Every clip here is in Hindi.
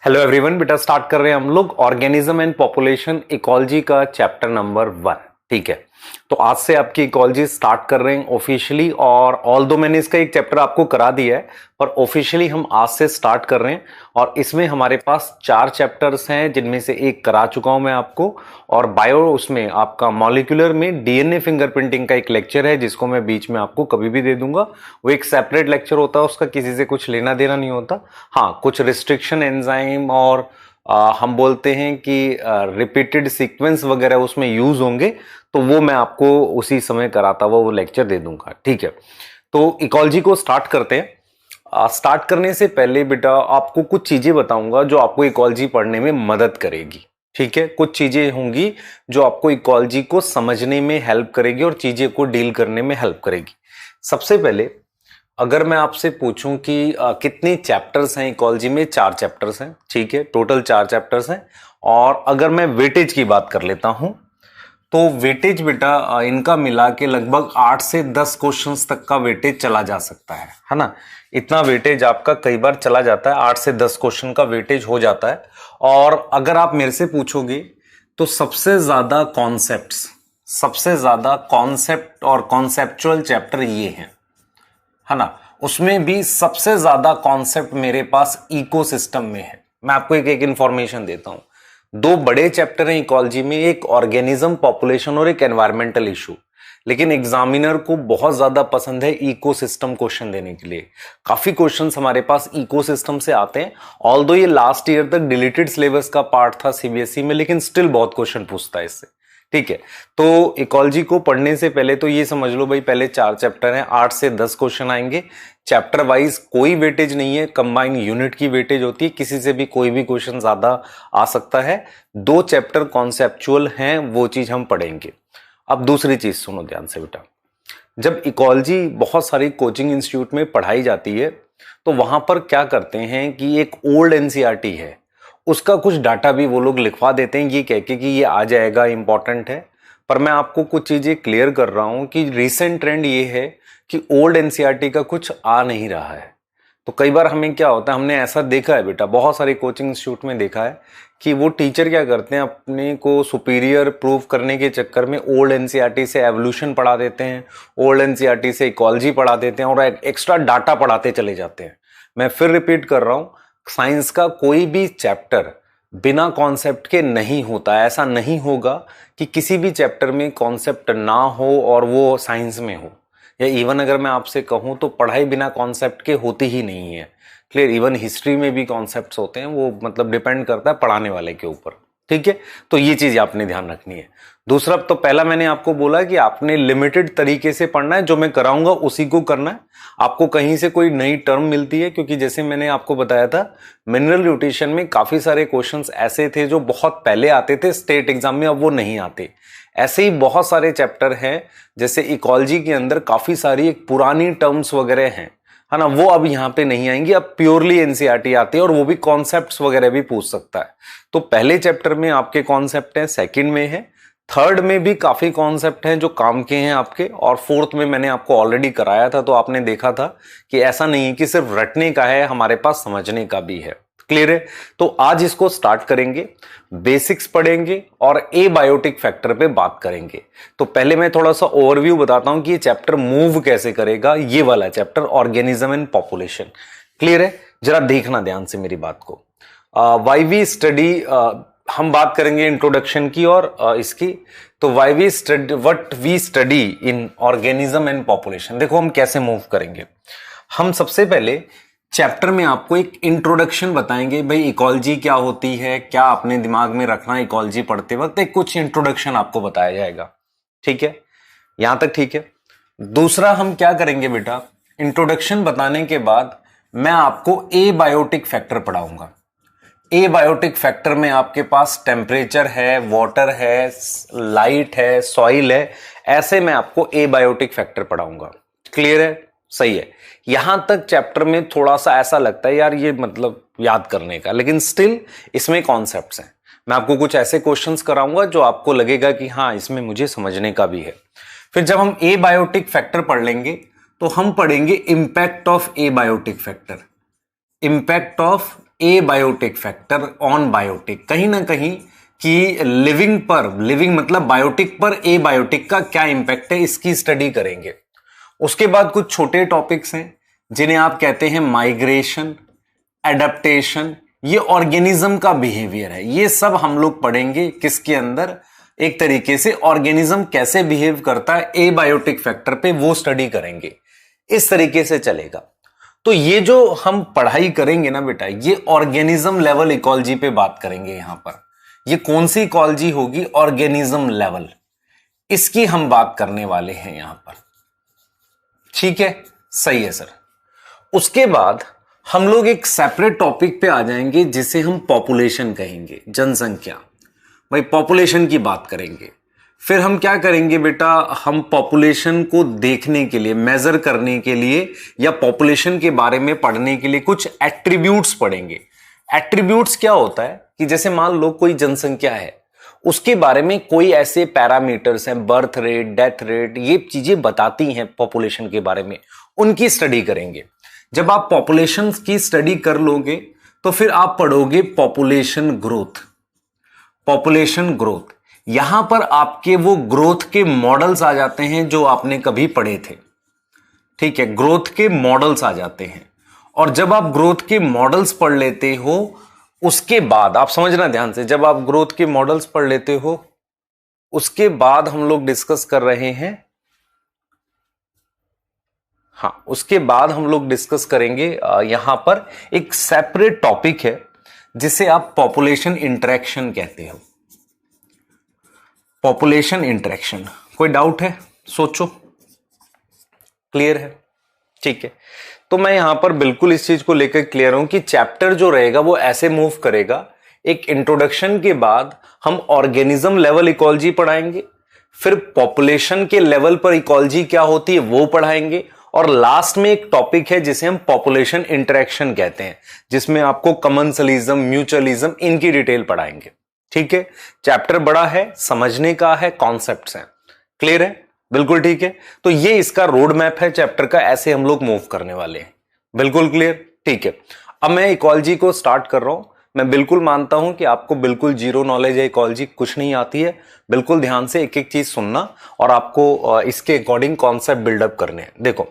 हेलो एवरीवन, बेटा स्टार्ट कर रहे हैं हम लोग ऑर्गेनिज्म एंड पॉपुलेशन इकोलॉजी का चैप्टर नंबर 1। ठीक है, तो आज से आपकी इकोलॉजी स्टार्ट कर रहे हैं ऑफिशियली। और ऑल दो मैंने इसका एक चैप्टर आपको करा दिया है, पर ऑफिशियली हम आज से स्टार्ट कर रहे हैं। और इसमें हमारे पास 4 चैप्टर्स हैं, जिनमें से एक करा चुका हूं मैं आपको। और बायो उसमें आपका मॉलिक्यूलर में डीएनए फिंगरप्रिंटिंग का एक लेक्चर है, जिसको मैं बीच में आपको कभी भी दे दूंगा। वो एक सेपरेट लेक्चर होता है, उसका किसी से कुछ लेना देना नहीं होता। हाँ, कुछ रिस्ट्रिक्शन एंजाइम और हम बोलते हैं कि रिपीटेड सीक्वेंस वगैरह उसमें यूज होंगे, तो वो मैं आपको उसी समय कराता हुआ वो लेक्चर दे दूंगा। ठीक है, तो इकोलॉजी को स्टार्ट करते हैं। स्टार्ट करने से पहले बेटा आपको कुछ चीजें बताऊंगा जो आपको इकोलॉजी पढ़ने में मदद करेगी। ठीक है, कुछ चीजें होंगी जो आपको इकोलॉजी को समझने में हेल्प करेगी और चीजें को डील करने में हेल्प करेगी। सबसे पहले अगर मैं आपसे पूछूं कि कितने चैप्टर्स हैं इकोलॉजी में, 4 चैप्टर्स हैं। ठीक है, टोटल 4 चैप्टर्स हैं। और अगर मैं वेटेज की बात कर लेता हूं, तो वेटेज बेटा इनका मिला के लगभग 8 से 10 क्वेश्चंस तक का वेटेज चला जा सकता है ना। इतना वेटेज आपका कई बार चला जाता है, 8 से 10 क्वेश्चन का वेटेज हो जाता है। और अगर आप मेरे से पूछोगे तो सबसे ज्यादा कॉन्सेप्ट और कॉन्सेप्चुअल चैप्टर ये हैं, है ना। उसमें भी सबसे ज्यादा कॉन्सेप्ट मेरे पास इकोसिस्टम में है। मैं आपको एक एक इंफॉर्मेशन देता हूं। 2 बड़े चैप्टर हैं इकोलॉजी में, एक ऑर्गेनिज्म पॉपुलेशन और एक एनवायरमेंटल इशू। लेकिन एग्जामिनर को बहुत ज्यादा पसंद है इकोसिस्टम क्वेश्चन देने के लिए। काफी क्वेश्चंस हमारे पास इकोसिस्टम से आते हैं। ऑल्दो ये लास्ट ईयर तक डिलीटेड सिलेबस का पार्ट था सीबीएसई में, लेकिन स्टिल बहुत क्वेश्चन पूछता है इससे। ठीक है, तो इकोलॉजी को पढ़ने से पहले तो ये समझ लो भाई, पहले 4 चैप्टर हैं, 8 से 10 क्वेश्चन आएंगे। चैप्टर वाइज कोई वेटेज नहीं है, कंबाइन यूनिट की वेटेज होती है, किसी से भी कोई भी क्वेश्चन ज्यादा आ सकता है। 2 चैप्टर कॉन्सेप्चुअल हैं, वो चीज हम पढ़ेंगे। अब दूसरी चीज सुनो ध्यान से बेटा, जब इकोलॉजी बहुत सारी कोचिंग इंस्टीट्यूट में पढ़ाई जाती है, तो वहां पर क्या करते हैं कि एक ओल्ड एनसीईआरटी है, उसका कुछ डाटा भी वो लोग लिखवा देते हैं, ये कह के कि ये आ जाएगा, इंपॉर्टेंट है। पर मैं आपको कुछ चीजें क्लियर कर रहा हूं कि रिसेंट ट्रेंड ये है कि ओल्ड एनसीईआरटी का कुछ आ नहीं रहा है। तो कई बार हमें क्या होता है, हमने ऐसा देखा है बेटा, बहुत सारे कोचिंग इंस्टीट्यूट में देखा है कि वो टीचर क्या करते हैं, अपने को सुपीरियर प्रूव करने के चक्कर में ओल्ड एनसीईआरटी से एवोल्यूशन पढ़ा देते हैं, ओल्ड एनसीईआरटी से इकोलॉजी पढ़ा देते हैं और एक्स्ट्रा डाटा पढ़ाते चले जाते हैं। मैं फिर रिपीट कर रहा हूं, साइंस का कोई भी चैप्टर बिना कॉन्सेप्ट के नहीं होता है। ऐसा नहीं होगा कि किसी भी चैप्टर में कॉन्सेप्ट ना हो और वो साइंस में हो, या इवन अगर मैं आपसे कहूं तो पढ़ाई बिना कॉन्सेप्ट के होती ही नहीं है। क्लियर, इवन हिस्ट्री में भी कॉन्सेप्ट्स होते हैं, वो मतलब डिपेंड करता है पढ़ाने वाले के ऊपर। ठीक है, तो ये चीज आपने ध्यान रखनी है। दूसरा, तो पहला मैंने आपको बोला कि आपने लिमिटेड तरीके से पढ़ना है, जो मैं कराऊंगा उसी को करना है। आपको कहीं से कोई नई टर्म मिलती है, क्योंकि जैसे मैंने आपको बताया था, मिनरल न्यूट्रिशन में काफी सारे क्वेश्चंस ऐसे थे जो बहुत पहले आते थे स्टेट एग्जाम में, अब वो नहीं आते। ऐसे ही बहुत सारे चैप्टर हैं, जैसे इकोलॉजी के अंदर काफी सारी एक पुरानी टर्म्स वगैरह हैं, है ना, वो अब यहाँ पे नहीं आएंगी, अब प्योरली एनसीईआरटी आती है और वो भी कॉन्सेप्ट्स वगैरह भी पूछ सकता है। तो पहले चैप्टर में आपके कॉन्सेप्ट हैं, सेकंड में है, थर्ड में भी काफी कॉन्सेप्ट हैं जो काम के हैं आपके, और फोर्थ में मैंने आपको ऑलरेडी कराया था, तो आपने देखा था कि ऐसा नहीं है कि सिर्फ रटने का है, हमारे पास समझने का भी है। क्लियर है, तो आज इसको स्टार्ट करेंगे, बेसिक्स पढ़ेंगे और एबायोटिक फैक्टर पे बात करेंगे। तो पहले मैं थोड़ा सा ओवरव्यू बताता हूं कि ये चैप्टर मूव कैसे करेगा, ये वाला chapter organism and population. Clear है, जरा देखना ध्यान से मेरी बात को। वाई वी स्टडी, हम बात करेंगे इंट्रोडक्शन की और इसकी। तो why we study, what we study in organism and population. देखो हम कैसे मूव करेंगे। हम सबसे पहले चैप्टर में आपको एक इंट्रोडक्शन बताएंगे, भाई इकोलॉजी क्या होती है, क्या अपने दिमाग में रखना इकोलॉजी पढ़ते वक्त, एक कुछ इंट्रोडक्शन आपको बताया जाएगा। ठीक है, यहां तक ठीक है। दूसरा हम क्या करेंगे बेटा, इंट्रोडक्शन बताने के बाद मैं आपको एबायोटिक फैक्टर पढ़ाऊंगा। एबायोटिक फैक्टर में आपके पास टेम्परेचर है, वाटर है, लाइट है, सॉइल है, ऐसे मैं आपको एबायोटिक फैक्टर पढ़ाऊंगा। क्लियर है, सही है। यहां तक चैप्टर में थोड़ा सा ऐसा लगता है यार ये मतलब याद करने का, लेकिन स्टिल इसमें कॉन्सेप्ट्स हैं। मैं आपको कुछ ऐसे क्वेश्चंस कराऊंगा जो आपको लगेगा कि हाँ इसमें मुझे समझने का भी है। फिर जब हम एबायोटिक फैक्टर पढ़ लेंगे तो हम पढ़ेंगे impact of abiotic factor. Impact of a biotic factor on biotic, कहीं ना कहीं कि लिविंग मतलब बायोटिक पर ए बायोटिक का क्या इंपैक्ट है, इसकी स्टडी करेंगे। उसके बाद कुछ छोटे टॉपिक्स हैं जिन्हें आप कहते हैं माइग्रेशन, एडेप्टेशन, ये ऑर्गेनिज्म का बिहेवियर है। ये सब हम लोग पढ़ेंगे किसके अंदर, एक तरीके से ऑर्गेनिज्म कैसे बिहेव करता है ए बायोटिक फैक्टर पे, वो स्टडी करेंगे। इस तरीके से चलेगा। तो ये जो हम पढ़ाई करेंगे ना बेटा, ये ऑर्गेनिज्म लेवल इकोलॉजी पे बात करेंगे। यहां पर ये कौन सी इकोलॉजी होगी, ऑर्गेनिज्म लेवल, इसकी हम बात करने वाले हैं यहां पर। ठीक है, सही है सर। उसके बाद हम लोग एक सेपरेट टॉपिक पे आ जाएंगे जिसे हम पॉपुलेशन कहेंगे, जनसंख्या। भाई पॉपुलेशन की बात करेंगे। फिर हम क्या करेंगे बेटा, हम पॉपुलेशन को देखने के लिए, मेजर करने के लिए या पॉपुलेशन के बारे में पढ़ने के लिए कुछ एट्रीब्यूट्स पढ़ेंगे। एट्रीब्यूट्स क्या होता है कि जैसे मान लो कोई जनसंख्या है, उसके बारे में कोई ऐसे पैरामीटर्स हैं, बर्थ रेट, डेथ रेट, ये चीजें बताती हैं पॉपुलेशन के बारे में, उनकी स्टडी करेंगे। जब आप पॉपुलेशन की स्टडी कर लोगे तो फिर आप पढ़ोगे पॉपुलेशन ग्रोथ। पॉपुलेशन ग्रोथ, यहां पर आपके वो ग्रोथ के मॉडल्स आ जाते हैं जो आपने कभी पढ़े थे। ठीक है, ग्रोथ के मॉडल्स आ जाते हैं। और जब आप ग्रोथ के मॉडल्स पढ़ लेते हो, उसके बाद आप समझना ध्यान से, जब आप ग्रोथ के मॉडल्स पढ़ लेते हो, उसके बाद हम लोग डिस्कस कर रहे हैं, हाँ, उसके बाद हम लोग डिस्कस करेंगे यहां पर एक सेपरेट टॉपिक है जिसे आप पॉपुलेशन इंटरेक्शन कहते हो। पॉपुलेशन इंटरेक्शन, कोई डाउट है? सोचो, क्लियर है? ठीक है, तो मैं यहां पर बिल्कुल इस चीज को लेकर क्लियर हूं कि चैप्टर जो रहेगा वो ऐसे मूव करेगा। एक इंट्रोडक्शन के बाद हम ऑर्गेनिज्म लेवल इकोलॉजी पढ़ाएंगे, फिर पॉपुलेशन के लेवल पर इकोलॉजी क्या होती है वो पढ़ाएंगे, और लास्ट में एक टॉपिक है जिसे हम पॉपुलेशन इंटरेक्शन कहते हैं, जिसमें आपको कमेंसलिज्म, म्यूचुअलिज्म, इनकी डिटेल पढ़ाएंगे। ठीक है, चैप्टर बड़ा है, समझने का है, कॉन्सेप्ट्स हैं। क्लियर है? बिल्कुल ठीक है। तो ये इसका रोड मैप है चैप्टर का, ऐसे हम लोग मूव करने वाले हैं। बिल्कुल क्लियर? ठीक है, अब मैं इकोलॉजी को स्टार्ट कर रहा हूं। मैं बिल्कुल मानता हूं कि आपको बिल्कुल जीरो नॉलेज है, इकोलॉजी कुछ नहीं आती है। बिल्कुल ध्यान से एक एक चीज सुनना और आपको इसके अकॉर्डिंग कॉन्सेप्ट बिल्डअप करने हैं। देखो,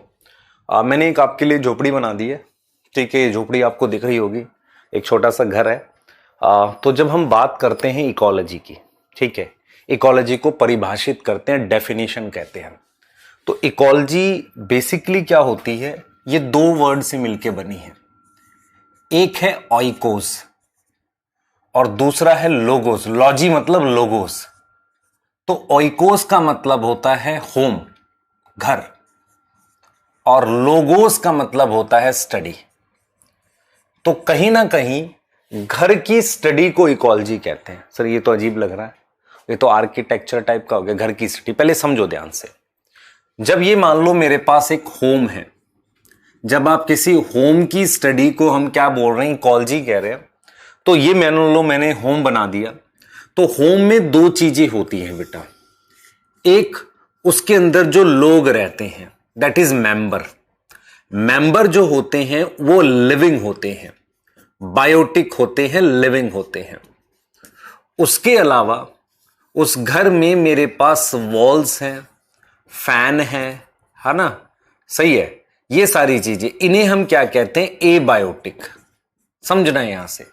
मैंने एक आपके लिए झोपड़ी बना दी है। ठीक है, ये झोपड़ी आपको दिख रही होगी, एक छोटा सा घर है। तो जब हम बात करते हैं इकोलॉजी की, ठीक है, इकोलॉजी को परिभाषित करते हैं, डेफिनेशन कहते हैं। तो इकोलॉजी बेसिकली क्या होती है, ये दो वर्ड से मिलकर बनी है। एक है ऑइकोस और दूसरा है लोगोस। लॉजी मतलब लोगोस। तो ऑइकोस का मतलब होता है होम, घर, और लोगोस का मतलब होता है स्टडी। तो कहीं ना कहीं घर की स्टडी को इकोलॉजी कहते हैं। सर ये तो अजीब लग रहा है, ये तो आर्किटेक्चर टाइप का हो गया, घर की स्टडी। पहले समझो ध्यान से, जब ये मान लो मेरे पास एक होम है, जब आप किसी होम की स्टडी को हम क्या बोल रहे हैं, इकोलॉजी कह रहे हैं। तो ये मान लो मैंने होम बना दिया, तो होम में दो चीजें होती हैं बेटा। एक, उसके अंदर जो लोग रहते हैं, दैट इज मेंबर। मेंबर जो होते हैं वो लिविंग होते हैं, बायोटिक होते हैं, लिविंग होते हैं। उसके अलावा उस घर में मेरे पास वॉल्स हैं, फैन है ना, सही है, ये सारी चीजें, इन्हें हम क्या कहते हैं, ए बायोटिक। समझना है यहां से।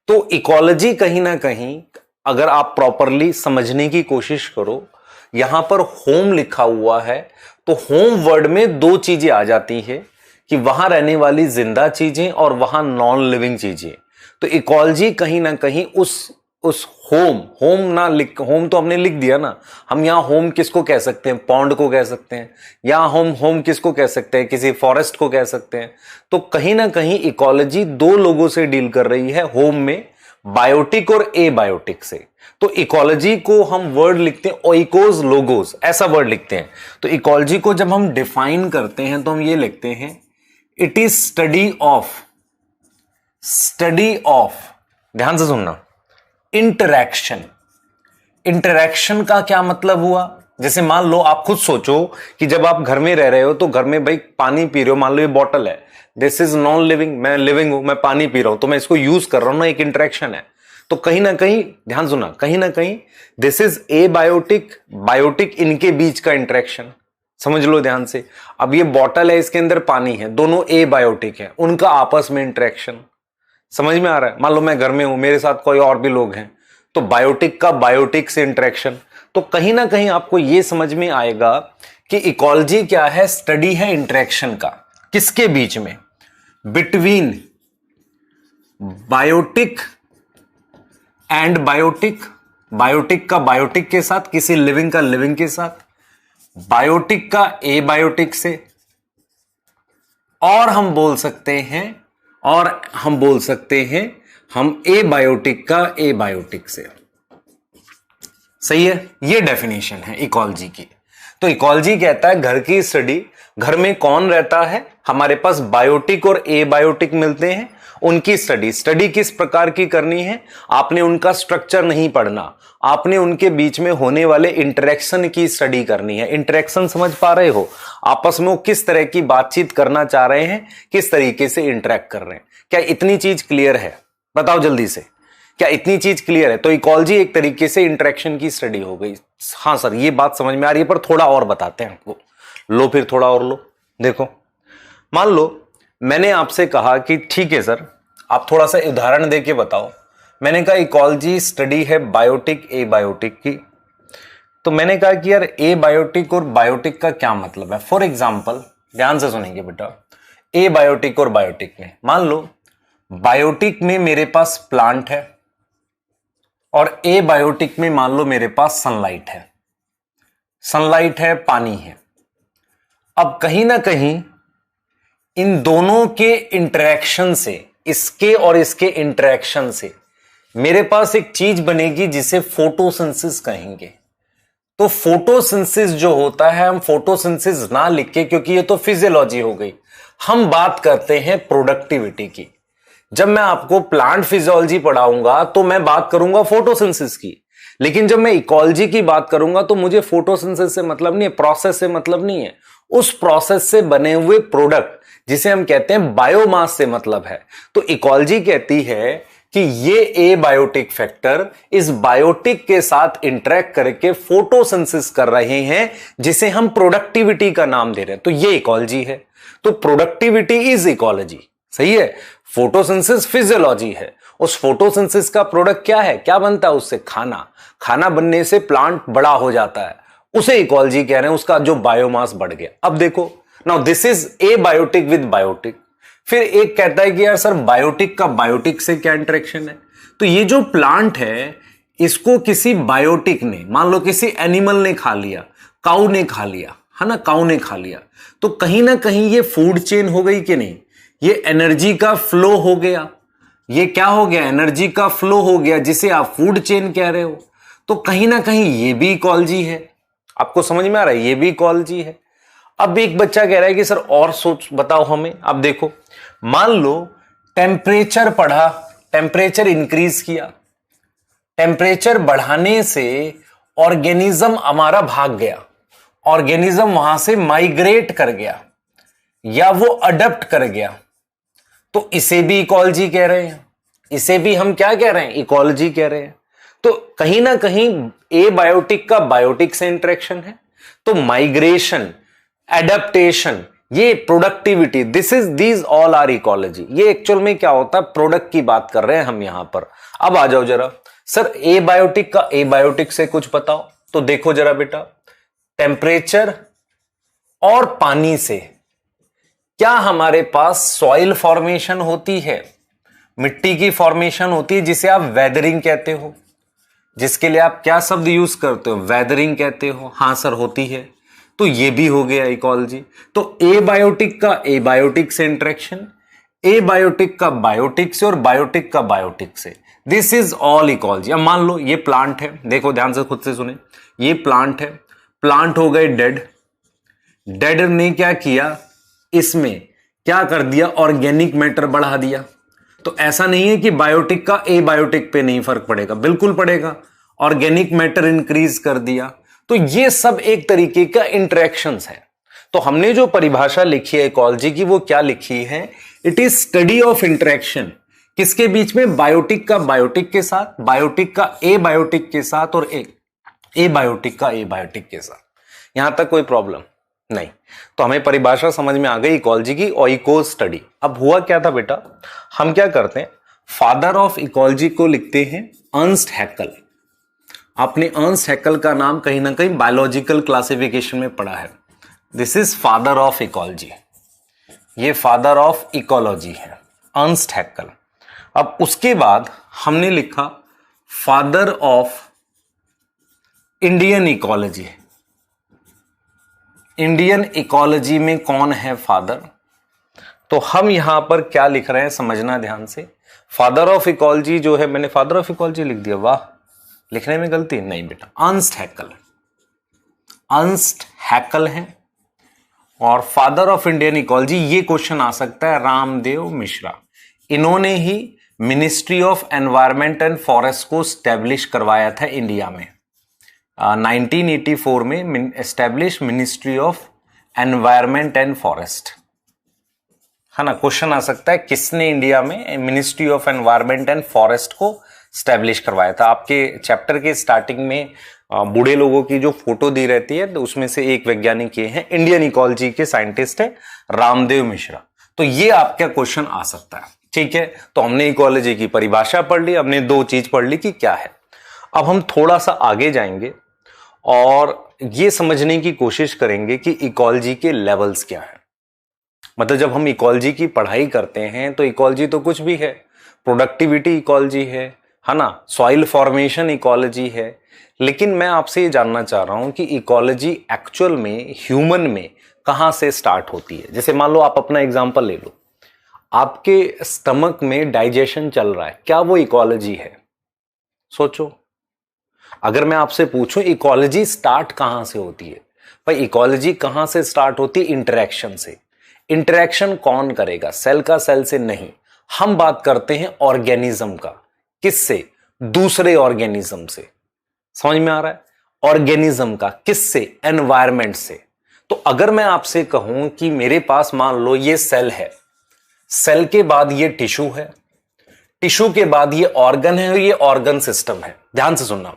तो इकोलॉजी कहीं ना कहीं अगर आप प्रॉपरली समझने की कोशिश करो, यहां पर होम लिखा हुआ है, तो होम वर्ड में दो चीजें आ जाती है कि वहां रहने वाली जिंदा चीजें और वहां नॉन लिविंग चीजें। तो इकोलॉजी कहीं ना कहीं उस होम ना लिख, होम तो हमने लिख दिया ना, हम यहां होम किसको कह सकते हैं, पॉन्ड को कह सकते हैं, या होम किसको कह सकते हैं, किसी फॉरेस्ट को कह सकते हैं। तो कहीं ना कहीं इकोलॉजी दो लोगों से डील कर रही है होम में, बायोटिक और ए बायोटिक से। तो इकोलॉजी को हम वर्ड लिखते हैं ओइकोस लोगोस, ऐसा वर्ड लिखते हैं। तो इकोलॉजी को जब हम डिफाइन करते हैं तो हम ये लिखते हैं, इट इज स्टडी ऑफ, ध्यान से सुनना, इंटरैक्शन। इंटरैक्शन का क्या मतलब हुआ, जैसे मान लो आप खुद सोचो कि जब आप घर में रह रहे हो तो घर में भाई पानी पी रहे हो, मान लो ये बॉटल है, दिस इज नॉन लिविंग, मैं लिविंग हूं, मैं पानी पी रहा हूं तो मैं इसको यूज कर रहा हूं ना, एक इंटरेक्शन है। तो कहीं ना कहीं ध्यान सुना, कहीं ना कहीं this is a biotic, biotic इनके बीच का इंटरेक्शन, समझ लो ध्यान से। अब ये बॉटल है, इसके अंदर पानी है, दोनों ए बायोटिक है, उनका आपस में इंटरेक्शन समझ में आ रहा है। मान लो मैं घर में हूं, मेरे साथ कोई और भी लोग हैं, तो बायोटिक का बायोटिक से इंटरेक्शन। तो कहीं ना कहीं आपको यह समझ में आएगा कि इकोलॉजी क्या है, स्टडी है इंटरेक्शन का, किसके बीच में, between biotic and biotic, biotic का बायोटिक के साथ, किसी लिविंग का लिविंग के साथ, बायोटिक का ए बायोटिक से, और हम बोल सकते हैं हम ए बायोटिक का ए बायोटिक से। सही है, ये डेफिनेशन है इकोलॉजी की। तो इकोलॉजी कहता है घर की स्टडी, घर में कौन रहता है, हमारे पास बायोटिक और ए बायोटिक मिलते हैं, उनकी स्टडी किस प्रकार की करनी है, आपने उनका स्ट्रक्चर नहीं पढ़ना, आपने उनके बीच में होने वाले इंटरेक्शन की स्टडी करनी है। इंटरेक्शन समझ पा रहे हो, आपस में वो किस तरह की बातचीत करना चाह रहे हैं, किस तरीके से इंटरेक्ट कर रहे हैं। क्या इतनी चीज क्लियर है, बताओ जल्दी से, क्या इतनी चीज क्लियर है? तो इकोलॉजी एक तरीके से इंटरेक्शन की स्टडी हो गई। हाँ सर, ये बात समझ में आ रही है, पर थोड़ा और बताते हैं आपको। लो फिर थोड़ा और लो। देखो, मान लो मैंने आपसे कहा कि ठीक है सर, आप थोड़ा सा उदाहरण देके बताओ। मैंने कहा इकोलॉजी स्टडी है बायोटिक ए बायोटिक की। तो मैंने कहा कि यार ए बायोटिक और बायोटिक का क्या मतलब है। फॉर एग्जाम्पल, ध्यान से सुनेंगे बेटा, ए बायोटिक और बायोटिक में मान लो बायोटिक में मेरे पास प्लांट है और ए बायोटिक में मान लो मेरे पास सनलाइट है, सनलाइट है, पानी है। अब कहीं ना कहीं इन दोनों के इंटरेक्शन से, इसके और इसके इंटरेक्शन से मेरे पास एक चीज बनेगी जिसे फोटोसिंथेसिस कहेंगे। तो फोटोसिंथेसिस जो होता है, हम फोटोसिंथेसिस ना लिख के, क्योंकि ये तो फिजियोलॉजी हो गई, हम बात करते हैं प्रोडक्टिविटी की। जब मैं आपको प्लांट फिजियोलॉजी पढ़ाऊंगा तो मैं बात करूंगा फोटोसिंथेसिस की, लेकिन जब मैं इकोलॉजी की बात करूंगा तो मुझे फोटोसिंथेसिस से मतलब नहीं है, प्रोसेस से मतलब नहीं है, उस प्रोसेस से बने हुए प्रोडक्ट जिसे हम कहते हैं बायोमास से मतलब है। तो इकोलॉजी कहती है कि ये ए बायोटिक फैक्टर इस बायोटिक के साथ इंटरेक्ट करके फोटोसिंथेसिस कर रहे हैं, जिसे हम प्रोडक्टिविटी का नाम दे रहे हैं। तो ये इकोलॉजी है। तो प्रोडक्टिविटी इज इकोलॉजी। सही है, फोटोसिंथेसिस फिजियोलॉजी है। उस फोटोसिंथेसिस का प्रोडक्ट क्या है, क्या बनता है उससे, खाना। खाना बनने से प्लांट बड़ा हो जाता है, उसे इकोलॉजी कह रहे हैं, उसका जो बायोमास बढ़ गया। अब देखो, now this is a biotic with biotic. फिर एक कहता है कि यार सर बायोटिक का बायोटिक से क्या इंटरेक्शन है। तो ये जो प्लांट है इसको किसी बायोटिक ने, मान लो किसी एनिमल ने खा लिया, काऊ ने खा लिया, है ना, काऊ ने खा लिया, तो कहीं ना कहीं ये फूड चेन हो गई कि नहीं, ये एनर्जी का फ्लो हो गया। ये क्या हो गया, एनर्जी का फ्लो हो गया, जिसे आप फूड चेन कह रहे हो। तो कहीं ना कहीं ये भी इकोलॉजी है। आपको समझ में आ रहा है, ये भी इकोलॉजी है। अब एक बच्चा कह रहा है कि सर और सोच बताओ हमें। अब देखो, मान लो टेम्परेचर बढ़ा, टेम्परेचर इंक्रीज किया, टेम्परेचर बढ़ाने से ऑर्गेनिज्म हमारा भाग गया, ऑर्गेनिज्म वहां से माइग्रेट कर गया या वो अडप्ट कर गया, तो इसे भी इकोलॉजी कह रहे हैं। इसे भी हम क्या कह रहे हैं, इकोलॉजी कह रहे हैं। तो कहीं ना कहीं ए बायोटिक का बायोटिक से इंटरेक्शन है। तो माइग्रेशन, एडेप्टेशन, ये productivity, these all are ecology. ये एक्चुअल में क्या होता है, प्रोडक्ट की बात कर रहे हैं हम यहां पर। अब आ जाओ जरा, सर ए बायोटिक का ए बायोटिक से कुछ बताओ। तो देखो जरा बेटा, टेम्परेचर और पानी से क्या हमारे पास सॉइल फॉर्मेशन होती है, मिट्टी की फॉर्मेशन होती है, जिसे आप वेदरिंग कहते हो, जिसके लिए आप क्या शब्द यूज करते हो, वेदरिंग कहते हो। हां सर, होती है। तो ये भी हो गया इकोलॉजी। तो ए बायोटिक का ए बायोटिक से इंटरेक्शन, ए बायोटिक का बायोटिक से और बायोटिक का बायोटिक से, दिस इज ऑल इकोलॉजी। अब मान लो ये प्लांट है, देखो ध्यान से खुद से सुने, ये प्लांट है, प्लांट हो गए डेड, डेड ने क्या किया, इसमें क्या कर दिया, ऑर्गेनिक मैटर बढ़ा दिया। तो ऐसा नहीं है कि बायोटिक का ए बायोटिक पे नहीं फर्क पड़ेगा, बिल्कुल पड़ेगा। ऑर्गेनिक मैटर इंक्रीज कर दिया तो ये सब एक तरीके का इंटरेक्शंस है। तो हमने जो परिभाषा लिखी है इकोलॉजी की, वो क्या लिखी है? It is study of interaction. किसके बीच में? बायोटिक का बायोटिक के साथ, बायोटिक का ए बायोटिक के साथ, और ए बायोटिक का ए बायोटिक के साथ। यहां तक कोई प्रॉब्लम नहीं? तो हमें परिभाषा समझ में आ गई इकोलॉजी की, ओइको स्टडी। अब हुआ क्या था बेटा, हम क्या करते हैं, फादर ऑफ इकोलॉजी को लिखते हैं अर्नस्ट हैकेल। आपने अर्नस्ट हैकेल का नाम कहीं ना कहीं बायोलॉजिकल क्लासिफिकेशन में पढ़ा है। This is father of ecology, ये फादर ऑफ इकोलॉजी है अर्नस्ट हैकेल। अब उसके बाद हमने लिखा father of Indian ecology. Indian ecology में कौन है फादर? तो हम यहां पर क्या लिख रहे हैं समझना ध्यान से। फादर ऑफ इकोलॉजी जो है, मैंने फादर ऑफ इकोलॉजी लिख दिया, वाह, लिखने में गलती नहीं बेटा, अर्नस्ट हैकेल। अर्नस्ट हैकेल है। और फादर ऑफ इंडियन इकोलॉजी, ये क्वेश्चन आ सकता है रामदेव मिश्रा। इन्होंने ही ministry of environment and forest को स्टैब्लिश करवाया था इंडिया में। 1984 में establish ministry of environment and forest, है ना। क्वेश्चन आ सकता है किसने इंडिया में ministry of environment and forest को स्टैब्लिश करवाया था। आपके चैप्टर के स्टार्टिंग में बूढ़े लोगों की जो फोटो दी रहती है, तो उसमें से एक वैज्ञानिक ये हैं, इंडियन इकोलॉजी के साइंटिस्ट है रामदेव मिश्रा। तो ये आपका क्वेश्चन आ सकता है, ठीक है। तो हमने इकोलॉजी की परिभाषा पढ़ ली, हमने दो चीज पढ़ ली कि क्या है। अब हम थोड़ा सा आगे जाएंगे और ये समझने की कोशिश करेंगे कि इकोलॉजी के लेवल्स क्या है। मतलब जब हम इकोलॉजी की पढ़ाई करते हैं तो इकोलॉजी तो कुछ भी है, प्रोडक्टिविटी इकोलॉजी है ना, सॉइल फॉर्मेशन इकोलॉजी है। लेकिन मैं आपसे ये जानना चाह रहा हूं कि इकोलॉजी एक्चुअल में ह्यूमन में कहां से स्टार्ट होती है। जैसे मान लो आप अपना एग्जांपल ले लो, आपके स्टमक में डाइजेशन चल रहा है, क्या वो इकोलॉजी है? सोचो। अगर मैं आपसे पूछूं इकोलॉजी स्टार्ट कहां से होती है, भाई इकोलॉजी कहां से स्टार्ट होती है? इंटरेक्शन से। इंटरेक्शन कौन करेगा? सेल का सेल से नहीं, हम बात करते हैं ऑर्गेनिज्म का। किससे? दूसरे ऑर्गेनिज्म से। समझ में आ रहा है? ऑर्गेनिज्म का किससे? एनवायरमेंट से। तो अगर मैं आपसे कहूं कि मेरे पास मान लो ये सेल है, सेल के बाद ये टिश्यू है, टिश्यू के बाद ये ऑर्गन है और ये ऑर्गन सिस्टम है। ध्यान से सुनना,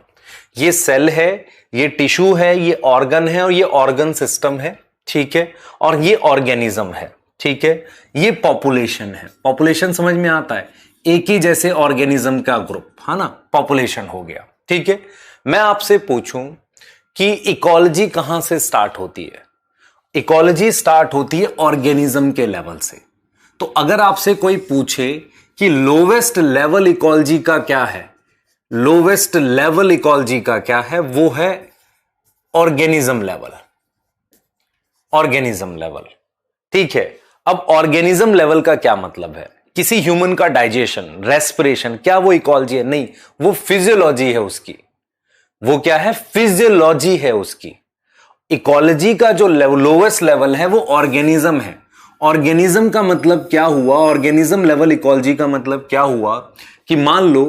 ये सेल है, ये टिश्यू है, ये ऑर्गन है और ये ऑर्गन सिस्टम है, ठीक है। और ये ऑर्गेनिज्म है, ठीक है। ये पॉपुलेशन है। पॉपुलेशन समझ में आता है? एक ही जैसे ऑर्गेनिज्म का ग्रुप, है ना, पॉपुलेशन हो गया, ठीक है। मैं आपसे पूछूं कि इकोलॉजी कहां से स्टार्ट होती है? इकोलॉजी स्टार्ट होती है ऑर्गेनिज्म के लेवल से। तो अगर आपसे कोई पूछे कि लोवेस्ट लेवल इकोलॉजी का क्या है, लोवेस्ट लेवल इकोलॉजी का क्या है, वो है ऑर्गेनिज्म लेवल। ऑर्गेनिज्म लेवल, ठीक है। अब ऑर्गेनिज्म लेवल का क्या मतलब है? किसी ह्यूमन का डाइजेशन, रेस्पिरेशन, क्या वो इकोलॉजी है? नहीं, वो फिजियोलॉजी है उसकी। वो क्या है? फिजियोलॉजी है उसकी। इकोलॉजी का जो लोवेस्ट लेवल है वो ऑर्गेनिज्म है। ऑर्गेनिज्म का मतलब क्या हुआ? ऑर्गेनिज्म लेवल इकोलॉजी का मतलब क्या हुआ कि मान लो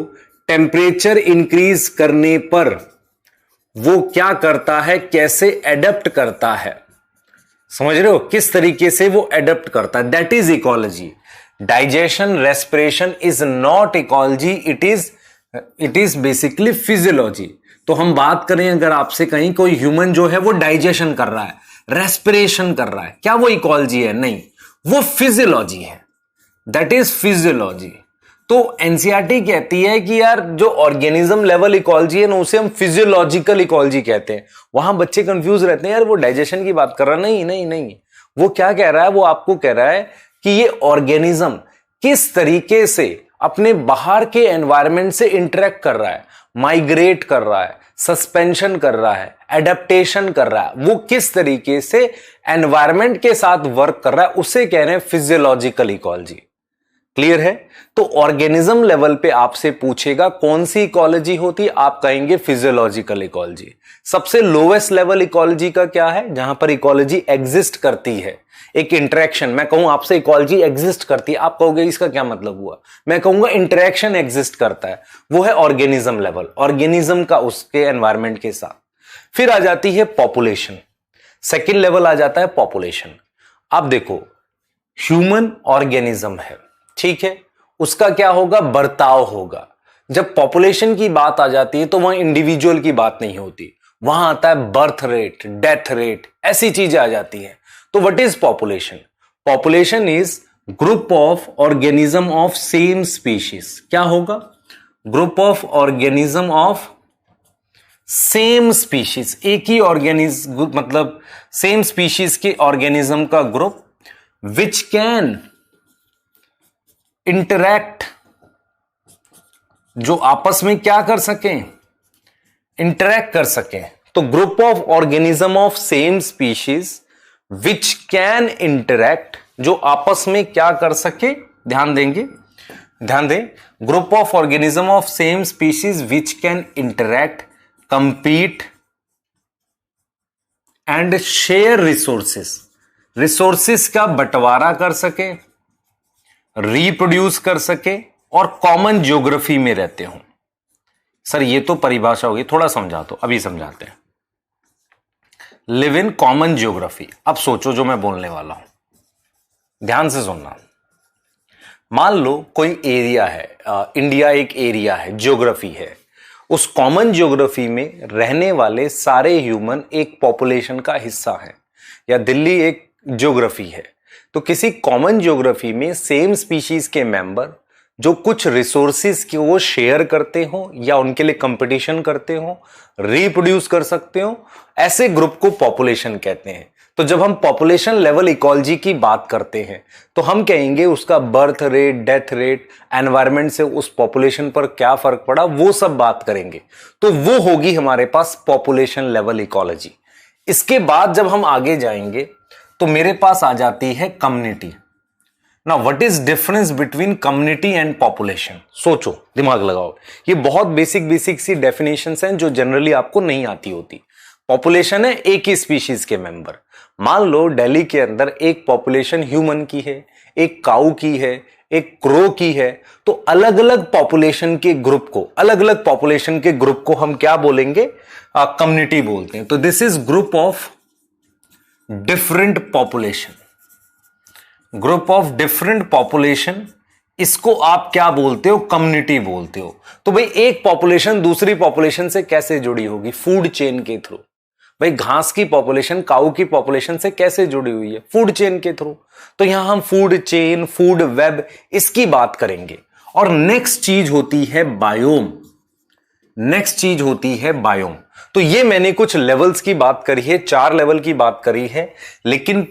टेम्परेचर इंक्रीज करने पर वो क्या करता है, कैसे एडेप्ट करता है। समझ रहे हो? किस तरीके से वो एडेप्ट करता है, that is ecology. Digestion, respiration is not ecology, it is basically physiology. तो हम बात करें, अगर आपसे कहीं कोई ह्यूमन जो है वो डाइजेशन कर रहा है, रेस्पिरेशन कर रहा है, क्या वो इकोलॉजी है? नहीं, वो फिजियोलॉजी है, दैट इज फिजियोलॉजी। तो एनसीईआरटी कहती है कि यार जो ऑर्गेनिज्म लेवल इकोलॉजी है ना, उसे हम फिजियोलॉजिकल इकोलॉजी कहते हैं। वहां बच्चे कंफ्यूज रहते हैं, यार वो डाइजेशन की बात कर रहा है। नहीं नहीं नहीं, वो क्या कह रहा है? वो आपको कह रहा है कि ये ऑर्गेनिज्म किस तरीके से अपने बाहर के एनवायरनमेंट से इंटरेक्ट कर रहा है, माइग्रेट कर रहा है, सस्पेंशन कर रहा है, एडेप्टेशन कर रहा है, वो किस तरीके से एनवायरनमेंट के साथ वर्क कर रहा है, उसे कह रहे हैं फिजियोलॉजिकल इकोलॉजी। क्लियर है? तो ऑर्गेनिज्म लेवल पे आपसे पूछेगा कौन सी इकोलॉजी होती है, आप कहेंगे फिजियोलॉजिकल इकोलॉजी। सबसे लोवेस्ट लेवल इकोलॉजी का क्या है? जहां पर इकोलॉजी एग्जिस्ट करती है, एक इंटरेक्शन। मैं कहूं आपसे इकोलॉजी एग्जिस्ट करती है, आप कहोगे इसका क्या मतलब हुआ? मैं कहूंगा इंटरेक्शन एग्जिस्ट करता है, वो है ऑर्गेनिज्म लेवल, ऑर्गेनिज्म का उसके एनवायरनमेंट के साथ। फिर आ जाती है पॉपुलेशन, सेकेंड लेवल आ जाता है पॉपुलेशन। अब देखो ह्यूमन ऑर्गेनिज्म है, ठीक है, उसका क्या होगा, बर्ताव होगा। जब पॉपुलेशन की बात आ जाती है तो वहां इंडिविजुअल की बात नहीं होती, वहां आता है बर्थ रेट, डेथ रेट, ऐसी चीजें आ जाती हैं। तो what is population? Population is group of organism of same species. क्या होगा? Group of organism of same species, एक ही ऑर्गेनिज्म, मतलब सेम स्पीशीज के ऑर्गेनिज्म का ग्रुप, विच कैन इंटरैक्ट, जो आपस में क्या कर सकें, इंटरैक्ट कर सकें। तो group of organism of same species which can interact, जो आपस में क्या कर सके, ध्यान देंगे, ध्यान दें, group of organism of same species which can interact, compete and share resources, resources का बंटवारा कर सके, रिप्रोड्यूस कर सके और कॉमन ज्योग्राफी में रहते हो। सर ये तो परिभाषा होगी, थोड़ा समझा दो, अभी समझाते हैं। Live in common geography. अब सोचो जो मैं बोलने वाला हूं, ध्यान से सुनना। मान लो कोई एरिया है, इंडिया एक एरिया है, ज्योग्राफी है, उस कॉमन ज्योग्राफी में रहने वाले सारे ह्यूमन एक पॉपुलेशन का हिस्सा है, या दिल्ली एक ज्योग्राफी है। तो किसी कॉमन ज्योग्राफी में सेम स्पीशीज के मेंबर जो कुछ रिसोर्सिस को वो शेयर करते हो या उनके लिए कंपटीशन करते हो, रिप्रोड्यूस कर सकते हो, ऐसे ग्रुप को पॉपुलेशन कहते हैं। तो जब हम पॉपुलेशन लेवल इकोलॉजी की बात करते हैं तो हम कहेंगे उसका birth rate, death rate, environment से उस पॉपुलेशन पर क्या फर्क पड़ा, वो सब बात करेंगे। तो वो होगी हमारे पास पॉपुलेशन लेवल इकोलॉजी। इसके बाद जब हम आगे जाएंगे तो मेरे पास आ जाती है community. Now what is difference between community and population? सोचो, दिमाग लगाओ, ये बहुत बेसिक सी डेफिनेशंस हैं जो जनरली आपको नहीं आती होती। पॉपुलेशन है एक ही स्पीशीज के मेंबर। मान लो दिल्ली के अंदर एक पॉपुलेशन ह्यूमन की है, एक काऊ की है, एक क्रो की है, तो अलग अलग पॉपुलेशन के ग्रुप को, अलग अलग पॉपुलेशन के ग्रुप को हम क्या बोलेंगे? कम्युनिटी बोलते हैं। तो this is group of different population, group of different population, इसको आप क्या बोलते हो? कम्युनिटी बोलते हो। तो भाई एक पॉपुलेशन दूसरी पॉपुलेशन से कैसे जुड़ी होगी? फूड चेन के थ्रू। भाई घास की पॉपुलेशन काऊ की पॉपुलेशन से कैसे जुड़ी हुई है? फूड चेन के थ्रू। तो यहां हम फूड चेन, फूड वेब, इसकी बात करेंगे। और नेक्स्ट चीज होती है बायोम, नेक्स्ट चीज होती है बायोम। तो ये मैंने कुछ लेवल्स की बात करी है, 4 लेवल की बात करी है, लेकिन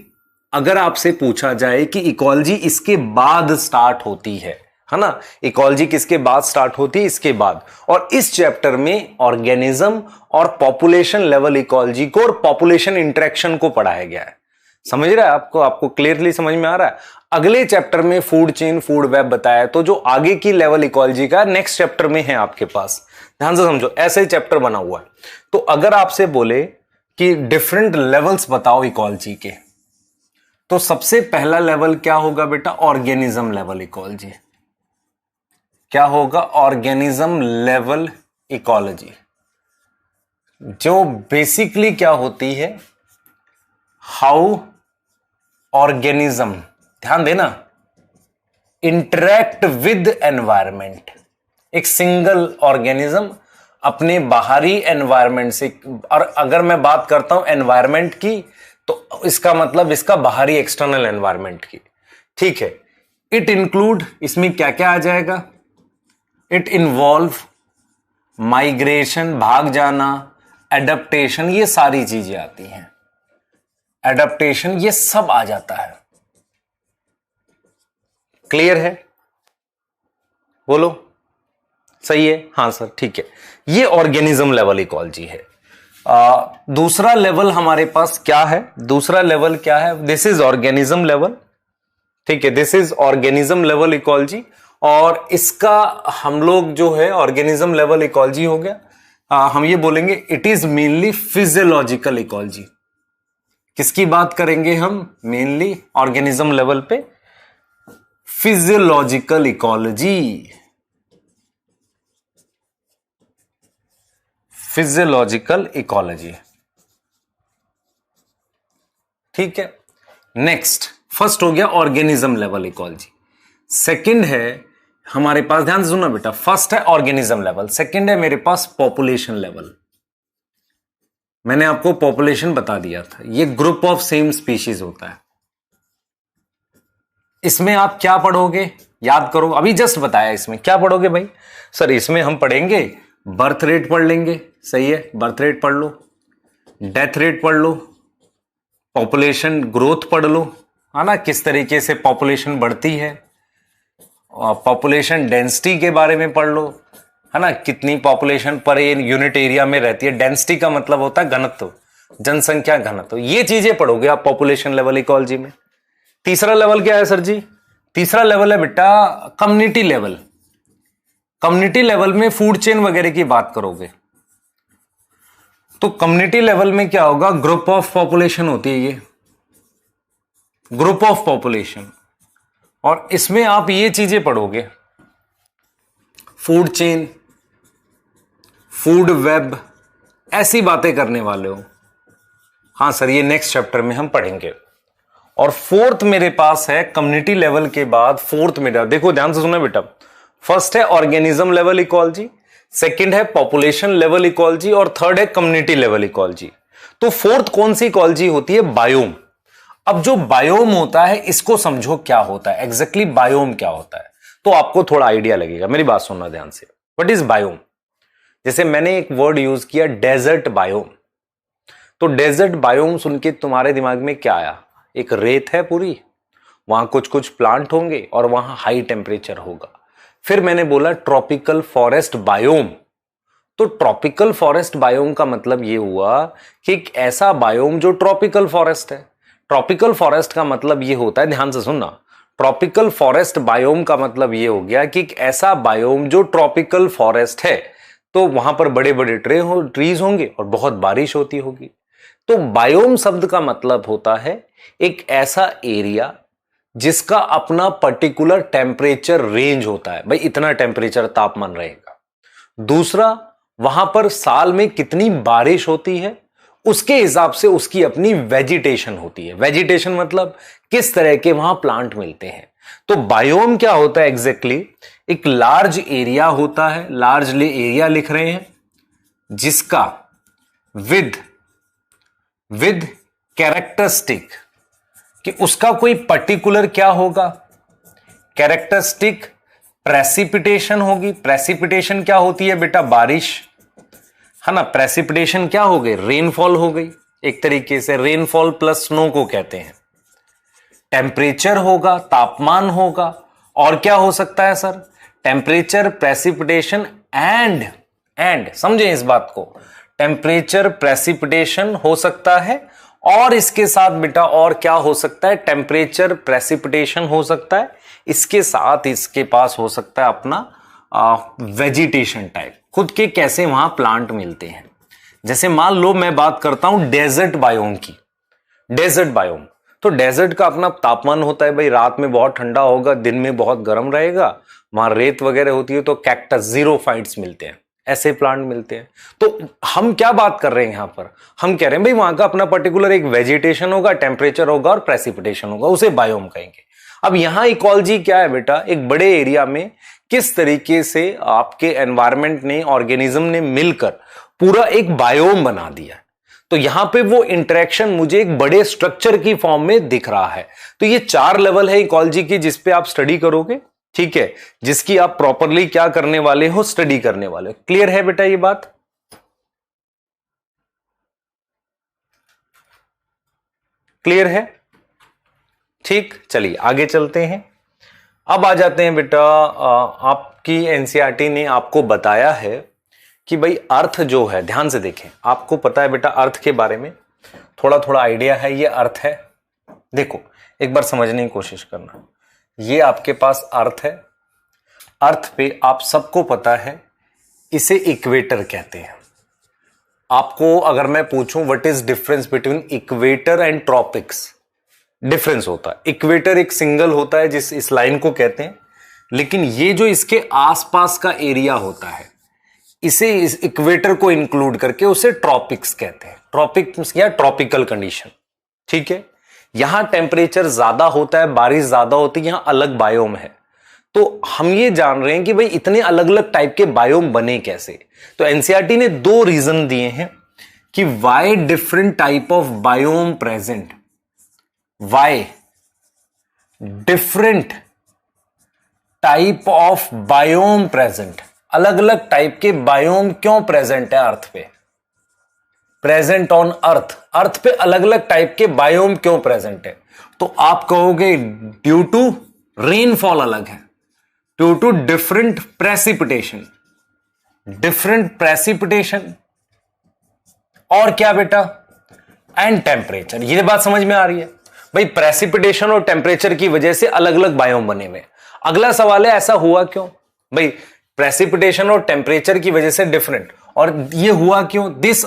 अगर आपसे पूछा जाए कि इकोलॉजी इसके बाद स्टार्ट होती है ना, इकोलॉजी किसके बाद स्टार्ट होती है? इसके बाद। और इस चैप्टर में ऑर्गेनिज्म और पॉपुलेशन लेवल इकोलॉजी को और पॉपुलेशन इंटरेक्शन को पढ़ाया गया है। समझ रहा है आपको क्लियरली समझ में आ रहा है? अगले चैप्टर में फूड चेन, फूड वेब बताया, तो जो आगे की लेवल इकोलॉजी का नेक्स्ट चैप्टर में है आपके पास। ध्यान से समझो, ऐसे ही चैप्टर बना हुआ है। तो अगर आपसे बोले कि डिफरेंट लेवल्स बताओ इकोलॉजी के, तो सबसे पहला लेवल क्या होगा बेटा? Organism level ecology. क्या होगा? ऑर्गेनिज्म लेवल इकोलॉजी, जो बेसिकली क्या होती है? हाउ ऑर्गेनिज्म, ध्यान देना, इंटरैक्ट विद एनवायरमेंट। एक सिंगल ऑर्गेनिज्म अपने बाहरी एनवायरमेंट से, और अगर मैं बात करता हूं एनवायरमेंट की, तो इसका मतलब इसका बाहरी एक्सटर्नल एनवायरमेंट की, ठीक है। इट इंक्लूड, इसमें क्या क्या आ जाएगा? इट इन्वॉल्व माइग्रेशन, भाग जाना, एडप्टेशन, ये सारी चीजें आती हैं। एडप्टेशन ये सब आ जाता है। क्लियर है? बोलो, सही है? हाँ सर, ठीक है। ये ऑर्गेनिज्म लेवल इकोलॉजी है। दूसरा लेवल हमारे पास क्या है? दूसरा लेवल क्या है? दिस इज ऑर्गेनिज्म लेवल, ठीक है, this is organism level ecology. और इसका हम लोग जो है ऑर्गेनिज्म लेवल इकोलॉजी हो गया, हम ये बोलेंगे it is mainly physiological ecology. किसकी बात करेंगे हम? मेनली ऑर्गेनिज्म लेवल पे फिजियोलॉजिकल इकोलॉजी, फिजियोलॉजिकल इकोलॉजी, ठीक है। नेक्स्ट, फर्स्ट हो गया ऑर्गेनिज्म लेवल इकोलॉजी, सेकंड है हमारे पास, ध्यान से सुनना बेटा, फर्स्ट है ऑर्गेनिज्म लेवल, सेकंड है मेरे पास पॉपुलेशन लेवल। मैंने आपको पॉपुलेशन बता दिया था, ये ग्रुप ऑफ सेम स्पीशीज होता है। इसमें आप क्या पढ़ोगे याद करो, अभी जस्ट बताया, इसमें क्या पढ़ोगे भाई? सर इसमें हम पढ़ेंगे बर्थ रेट पढ़ लेंगे, सही है, बर्थ रेट पढ़ लो, डेथ रेट पढ़ लो, पॉपुलेशन ग्रोथ पढ़ लो, है ना, किस तरीके से पॉपुलेशन बढ़ती है, पॉपुलेशन डेंसिटी के बारे में पढ़ लो, है ना, कितनी पॉपुलेशन पर यूनिट एरिया में रहती है। डेंसिटी का मतलब होता है घनत्व, जनसंख्या घनत्व, ये चीजें पढ़ोगे आप पॉपुलेशन लेवल इकोलॉजी में। तीसरा लेवल क्या है सर जी? तीसरा लेवल है बेटा कम्युनिटी लेवल। कम्युनिटी लेवल में फूड चेन वगैरह की बात करोगे तो कम्युनिटी लेवल में क्या होगा? ग्रुप ऑफ पॉपुलेशन होती है, ये ग्रुप ऑफ पॉपुलेशन, और इसमें आप ये चीजें पढ़ोगे, फूड चेन, फूड वेब, ऐसी बातें करने वाले हो। हाँ सर, ये नेक्स्ट चैप्टर में हम पढ़ेंगे। और फोर्थ मेरे पास है कम्युनिटी लेवल के बाद, फोर्थ मेरा, देखो ध्यान से सुनना बेटा, फर्स्ट है ऑर्गेनिज्म लेवल इकोलॉजी, सेकंड है पॉपुलेशन लेवल इकोलॉजी, और थर्ड है कम्युनिटी लेवल इकोलॉजी। तो फोर्थ कौन सी इकोलॉजी होती है? बायोम। अब जो बायोम होता है इसको समझो क्या होता है, एग्जैक्टली बायोम क्या होता है, तो आपको थोड़ा आइडिया लगेगा। मेरी बात सुनना ध्यान से, व्हाट इज बायोम? जैसे मैंने एक वर्ड यूज किया डेजर्ट बायोम, तो डेजर्ट बायोम सुन के तुम्हारे दिमाग में क्या आया? एक रेत है पूरी, वहां कुछ कुछ प्लांट होंगे और वहां हाई टेम्परेचर होगा। फिर मैंने बोला ट्रॉपिकल फॉरेस्ट बायोम, तो ट्रॉपिकल फॉरेस्ट बायोम का मतलब यह हुआ कि एक ऐसा बायोम जो ट्रॉपिकल फॉरेस्ट है। ट्रॉपिकल फॉरेस्ट का मतलब यह होता है, ध्यान से सुनना, ट्रॉपिकल फॉरेस्ट बायोम का मतलब यह हो गया कि एक ऐसा बायोम जो ट्रॉपिकल फॉरेस्ट है, तो वहां पर बड़े बड़े ट्रीज होंगे और बहुत बारिश होती होगी। तो बायोम शब्द का मतलब होता है एक ऐसा एरिया जिसका अपना पर्टिकुलर टेम्परेचर रेंज होता है, भाई इतना टेम्परेचर तापमान रहेगा। दूसरा, वहां पर साल में कितनी बारिश होती है उसके हिसाब से उसकी अपनी वेजिटेशन होती है। वेजिटेशन मतलब किस तरह के वहां प्लांट मिलते हैं। तो बायोम क्या होता है एग्जैक्टली? एक लार्ज एरिया होता है, लार्ज एरिया लिख रहे हैं, जिसका विद कैरेक्टरिस्टिक, कि उसका कोई पर्टिकुलर क्या होगा? कैरेक्टरिस्टिक प्रेसिपिटेशन होगी। प्रेसिपिटेशन क्या होती है बेटा? बारिश, है ना। प्रेसिपिटेशन क्या हो गई? रेनफॉल हो गई, एक तरीके से रेनफॉल प्लस स्नो को कहते हैं। टेम्परेचर होगा, तापमान होगा, और क्या हो सकता है सर? टेम्परेचर, प्रेसिपिटेशन एंड समझे इस बात को, टेम्परेचर प्रेसिपिटेशन हो सकता है, और इसके साथ बेटा और क्या हो सकता है? टेम्परेचर प्रेसिपिटेशन हो सकता है, इसके साथ इसके पास हो सकता है अपना वेजिटेशन टाइप, खुद के कैसे वहां प्लांट मिलते हैं। जैसे मान लो मैं बात करता हूं डेजर्ट बायोम की। डेजर्ट बायोम, तो डेजर्ट का अपना तापमान होता है भाई, रात में बहुत ठंडा होगा, दिन में बहुत गर्म रहेगा, वहां रेत वगैरह होती है, तो कैक्टस, जीरोफाइट्स मिलते हैं, ऐसे प्लांट मिलते हैं। तो हम क्या बात कर रहे हैं यहां पर? हम कह रहे हैं भाई वहां का अपना पर्टिकुलर एक वेजिटेशन होगा, टेम्परेचर होगा और प्रेसिपिटेशन होगा, उसे बायोम कहेंगे। अब यहां इकोलॉजी क्या है बेटा? एक बड़े एरिया में किस तरीके से आपके एनवायरमेंट ने, ऑर्गेनिज्म ने मिलकर पूरा एक बायोम बना दिया। तो यहां पे वो इंटरेक्शन मुझे एक बड़े स्ट्रक्चर की फॉर्म में दिख रहा है। तो ये 4 लेवल है इकोलॉजी की जिसपे आप स्टडी करोगे, ठीक है, जिसकी आप प्रॉपरली क्या करने वाले हो? स्टडी करने वाले हो। क्लियर है बेटा ये बात? क्लियर है? ठीक, चलिए आगे चलते हैं। अब आ जाते हैं बेटा, आपकी एनसीईआरटी ने आपको बताया है कि भाई अर्थ जो है, ध्यान से देखें, आपको पता है बेटा अर्थ के बारे में थोड़ा थोड़ा आइडिया है। ये अर्थ है, देखो एक बार समझने की कोशिश करना। ये आपके पास अर्थ है, अर्थ पे आप सबको पता है इसे इक्वेटर कहते हैं। आपको अगर मैं पूछूं what is difference between equator and tropics, difference होता है। इक्वेटर एक सिंगल होता है जिस इस लाइन को कहते हैं, लेकिन ये जो इसके आसपास का एरिया होता है इसे, इस इक्वेटर को इंक्लूड करके उसे ट्रॉपिक्स कहते हैं। ट्रॉपिक्स या ट्रॉपिकल कंडीशन, ठीक है। यहां टेम्परेचर ज्यादा होता है, बारिश ज्यादा होती है, यहां अलग बायोम है। तो हम ये जान रहे हैं कि भाई इतने अलग अलग टाइप के बायोम बने कैसे। तो एनसीईआरटी ने दो रीजन दिए हैं कि why different type of biome present, why different type of biome present, अलग अलग टाइप के बायोम क्यों प्रेजेंट है अर्थ पे, प्रेजेंट ऑन अर्थ, अर्थ पे अलग अलग टाइप के बायोम क्यों प्रेजेंट है। तो आप कहोगे ड्यू टू रेनफॉल अलग है, due to different precipitation, different precipitation, और क्या बेटा, एंड टेम्परेचर। ये बात समझ में आ रही है भाई, प्रेसिपिटेशन और टेम्परेचर की वजह से अलग अलग बायोम बने हुए। अगला सवाल है ऐसा हुआ क्यों भाई, प्रेसिपिटेशन और टेम्परेचर की वजह से डिफरेंट, और ये हुआ क्यों, this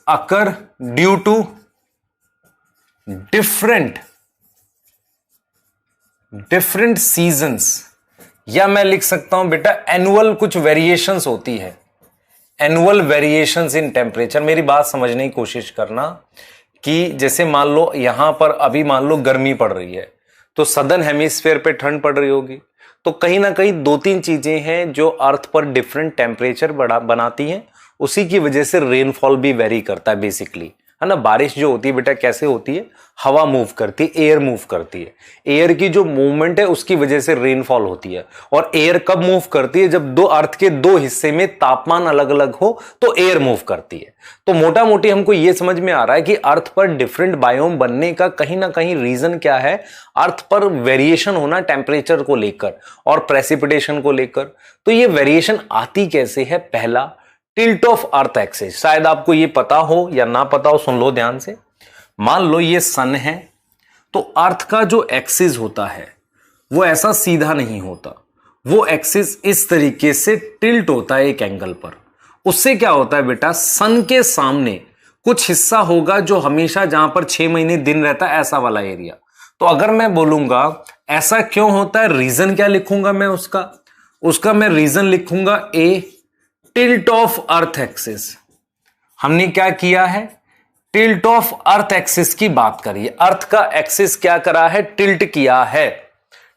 occur due to different seasons, या मैं लिख सकता हूं बेटा एनुअल कुछ वेरिएशंस होती है, एनुअल वेरिएशंस इन टेम्परेचर। मेरी बात समझने की कोशिश करना कि जैसे मान लो यहां पर अभी मान लो गर्मी पड़ रही है, तो सदर्न हेमिस्फीयर पे ठंड पड़ रही होगी, तो कहीं ना कहीं दो तीन चीजें हैं जो अर्थ पर डिफरेंट टेम्परेचर बनाती हैं, उसी की वजह से रेनफॉल भी वेरी करता है बेसिकली, है ना। बारिश जो होती है बेटा कैसे होती है, हवा मूव करती है, एयर मूव करती है, एयर की जो मूवमेंट है उसकी वजह से रेनफॉल होती है। और एयर कब मूव करती है, जब दो अर्थ के दो हिस्से में तापमान अलग अलग हो तो एयर मूव करती है। तो मोटा मोटी हमको यह समझ में आ रहा है कि अर्थ पर डिफरेंट बायोम बनने का कहीं ना कहीं रीजन क्या है, अर्थ पर वेरिएशन होना टेम्परेचर को लेकर और प्रेसिपिटेशन को लेकर। तो ये वेरिएशन आती कैसे है, पहला टिल्ट ऑफ अर्थ एक्सिस, शायद आपको ये पता हो या ना पता हो, सुन लो ध्यान से। मान लो ये सन है, तो अर्थ का जो एक्सिस होता है वो ऐसा सीधा नहीं होता, वो एक्सिस इस तरीके से टिल्ट होता है एक एंगल पर। उससे क्या होता है बेटा, सन के सामने कुछ हिस्सा होगा जो हमेशा जहां पर 6 महीने दिन रहता है, ऐसा वाला एरिया। तो अगर मैं बोलूंगा ऐसा क्यों होता है, रीजन क्या लिखूंगा मैं उसका मैं रीजन लिखूंगा ए टिल्ट ऑफ अर्थ एक्सिस। हमने क्या किया है, टिल्ट ऑफ अर्थ एक्सिस की बात करिए, अर्थ का एक्सिस क्या करा है, टिल्ट किया है,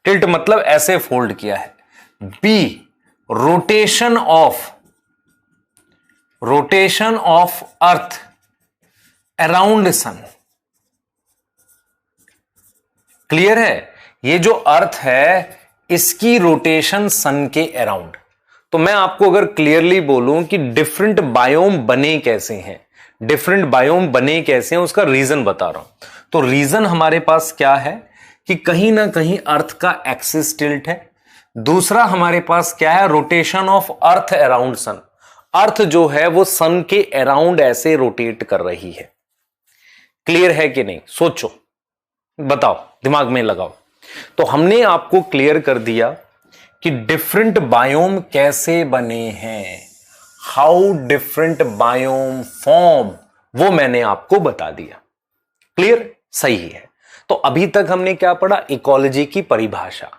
टिल्ट मतलब ऐसे फोल्ड किया है। By rotation of earth around sun. Clear है, ये जो अर्थ है इसकी रोटेशन सन के अराउंड। तो मैं आपको अगर क्लियरली बोलूं कि डिफरेंट बायोम बने कैसे हैं, डिफरेंट बायोम बने कैसे हैं, उसका रीजन बता रहा हूं। तो रीजन हमारे पास क्या है कि कहीं ना कहीं अर्थ का एक्सिस टिल्ट है। दूसरा हमारे पास क्या है, rotation of earth around sun, earth जो है वो सन के अराउंड ऐसे रोटेट कर रही है। क्लियर है कि नहीं, सोचो, बताओ, दिमाग में लगाओ। तो हमने आपको क्लियर कर दिया कि डिफरेंट बायोम कैसे बने हैं, हाउ डिफरेंट बायोम फॉर्म, वो मैंने आपको बता दिया। क्लियर, सही है। तो अभी तक हमने क्या पढ़ा, इकोलॉजी की परिभाषा,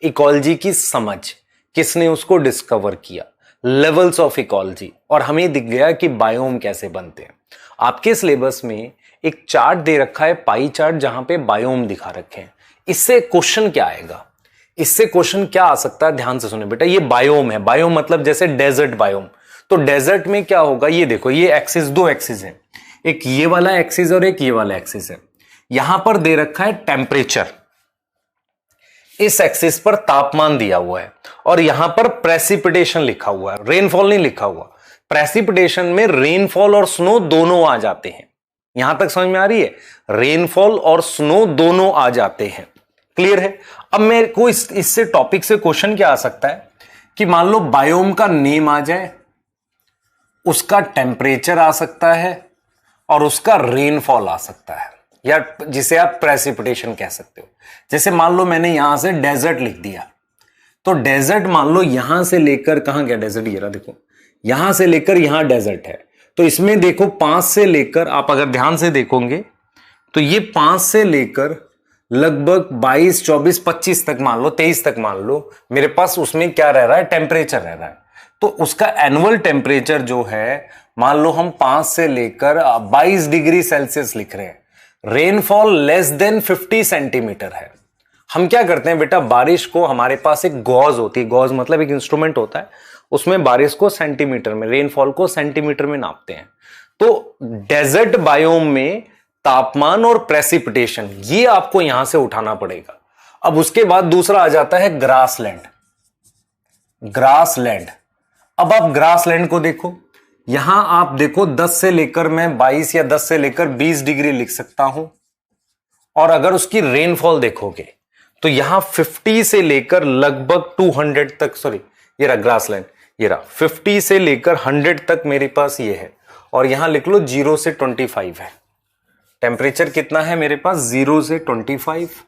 इकोलॉजी की समझ, किसने उसको डिस्कवर किया, लेवल्स ऑफ इकोलॉजी, और हमें दिख गया कि बायोम कैसे बनते हैं। आपके सिलेबस में एक चार्ट दे रखा है, पाई चार्ट, जहां पे बायोम दिखा रखे हैं। इससे क्वेश्चन क्या आएगा, इससे क्वेश्चन क्या आ सकता है, ध्यान से सुने बेटा। ये बायोम है, बायोम मतलब जैसे डेजर्ट बायोम। तो डेजर्ट में क्या होगा, ये देखो, ये एक्सिस, दो एक्सिस है, एक ये वाला एक्सिस और एक ये वाला एक्सिस है। यहां पर दे रखा है टेम्परेचर, इस एक्सिस पर तापमान दिया हुआ है, और यहां पर प्रेसिपिटेशन लिखा हुआ है, रेनफॉल नहीं लिखा हुआ। प्रेसिपिटेशन में रेनफॉल और स्नो दोनों आ जाते हैं। यहां तक समझ में आ रही है, रेनफॉल और स्नो दोनों आ जाते हैं। क्लियर है। अब मेरे को इससे टॉपिक से क्वेश्चन क्या आ सकता है कि मान लो बायोम का नेम आ जाए, उसका टेम्परेचर आ सकता है और उसका रेनफॉल आ सकता है, या जिसे आप प्रेसिपिटेशन कह सकते हो। जैसे मान लो मैंने यहां से डेजर्ट लिख दिया, तो डेजर्ट मान लो यहां से लेकर, कहां गया डेजर्ट, ये रहा देखो, यहां से लेकर यहां डेजर्ट है। तो इसमें देखो 5 से लेकर, आप अगर ध्यान से देखोगे तो ये 5 से लेकर लगभग 22, 24, 25 तक मान लो, 23 तक मान लो, मेरे पास उसमें क्या रह रहा है, टेम्परेचर रह रहा है। तो उसका एनुअल टेम्परेचर जो है मान लो हम 5 से लेकर 22 डिग्री सेल्सियस लिख रहे हैं, रेनफॉल लेस देन 50 सेंटीमीटर है। हम क्या करते हैं बेटा, बारिश को, हमारे पास एक गॉज होती है, गॉज मतलब एक इंस्ट्रूमेंट होता है, उसमें बारिश को सेंटीमीटर में, रेनफॉल को सेंटीमीटर में नापते हैं। तो डेजर्ट बायोम में तापमान और प्रेसिपिटेशन, ये आपको यहां से उठाना पड़ेगा। अब उसके बाद दूसरा आ जाता है ग्रासलैंड। ग्रासलैंड, अब आप ग्रासलैंड को देखो, यहां आप देखो 10 से लेकर मैं 22 या 10 से लेकर 20 डिग्री लिख सकता हूं। और अगर उसकी रेनफॉल देखोगे तो यहां 50 से लेकर लगभग 200 तक, सॉरी ये रहा ग्रासलैंड, ये रहा 50 से लेकर 100 तक मेरे पास ये है। और यहां लिख लो 0 से 25 है। टेम्परेचर कितना है मेरे पास, 0 से 25।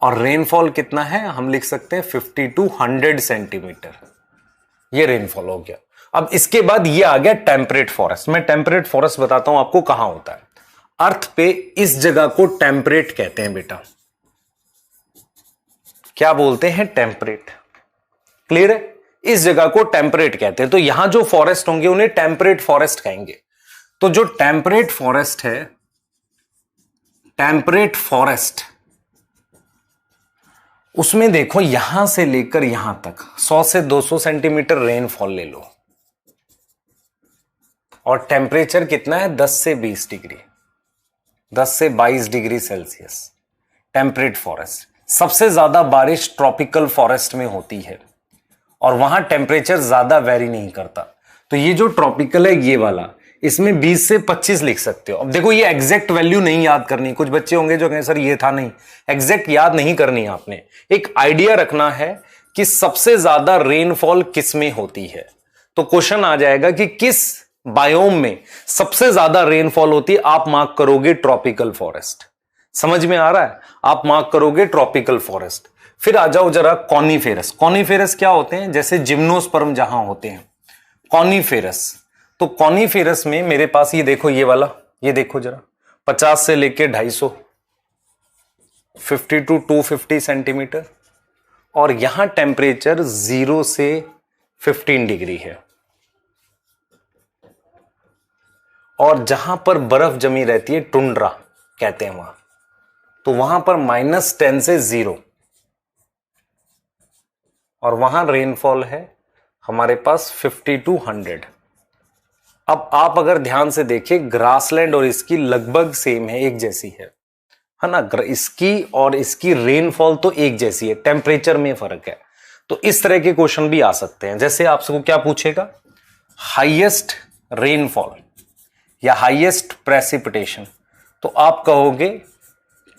और रेनफॉल कितना है, हम लिख सकते हैं 50 to 100 सेंटीमीटर, ये रेनफॉल हो गया। अब इसके बाद ये आ गया टेम्परेट फॉरेस्ट। मैं टेम्परेट फॉरेस्ट बताता हूं आपको कहां होता है। अर्थ पे इस जगह को टेम्परेट कहते हैं बेटा, क्या बोलते हैं, टेम्परेट। क्लियर है, इस जगह को टेम्परेट कहते हैं। तो यहां जो फॉरेस्ट होंगे उन्हें टेम्परेट फॉरेस्ट कहेंगे। तो जो टेम्परेट फॉरेस्ट है, टेम्परेट फॉरेस्ट, उसमें देखो यहां से लेकर यहां तक 100 से 200 सेंटीमीटर रेनफॉल ले लो, और टेम्परेचर कितना है, 10 से 20 डिग्री, 10 से 22 डिग्री सेल्सियस। टेम्परेट फॉरेस्ट, सबसे ज्यादा बारिश ट्रॉपिकल फॉरेस्ट में होती है, और वहां टेम्परेचर ज्यादा वेरी नहीं करता। तो ये जो ट्रॉपिकल है ये वाला, इसमें 20 से 25 लिख सकते हो। अब देखो ये एग्जैक्ट वैल्यू नहीं याद करनी, कुछ बच्चे होंगे जो कहें सर ये था, नहीं, एग्जैक्ट याद नहीं करनी आपने, एक आइडिया रखना है कि सबसे ज्यादा रेनफॉल किस में होती है। तो क्वेश्चन आ जाएगा कि किस बायोम में सबसे ज्यादा रेनफॉल होती है, आप मार्क करोगे ट्रॉपिकल फॉरेस्ट। समझ में आ रहा है, आप मार्क करोगे ट्रॉपिकल फॉरेस्ट। फिर आ जाओ जरा कॉनिफेरस। कॉनिफेरस क्या होते हैं, जैसे जिम्नोस्पर्म जहां होते हैं, कॉनिफेरस। तो कॉनिफेरस में मेरे पास ये देखो, ये वाला, ये देखो जरा, 50 से लेके 250, 50 to 250 सेंटीमीटर, और यहां टेम्परेचर 0 से 15 डिग्री है। और जहां पर बर्फ जमी रहती है, टुंड्रा कहते हैं वहां, तो वहां पर -10 से 0, और वहां रेनफॉल है हमारे पास 50 to 100। अब आप अगर ध्यान से देखें, ग्रासलैंड और इसकी लगभग सेम है, एक जैसी है ना, इसकी और इसकी रेनफॉल तो एक जैसी है, टेम्परेचर में फर्क है। तो इस तरह के क्वेश्चन भी आ सकते हैं। जैसे आपसे क्या पूछेगा, हाईएस्ट रेनफॉल या हाईएस्ट प्रेसिपिटेशन, तो आप कहोगे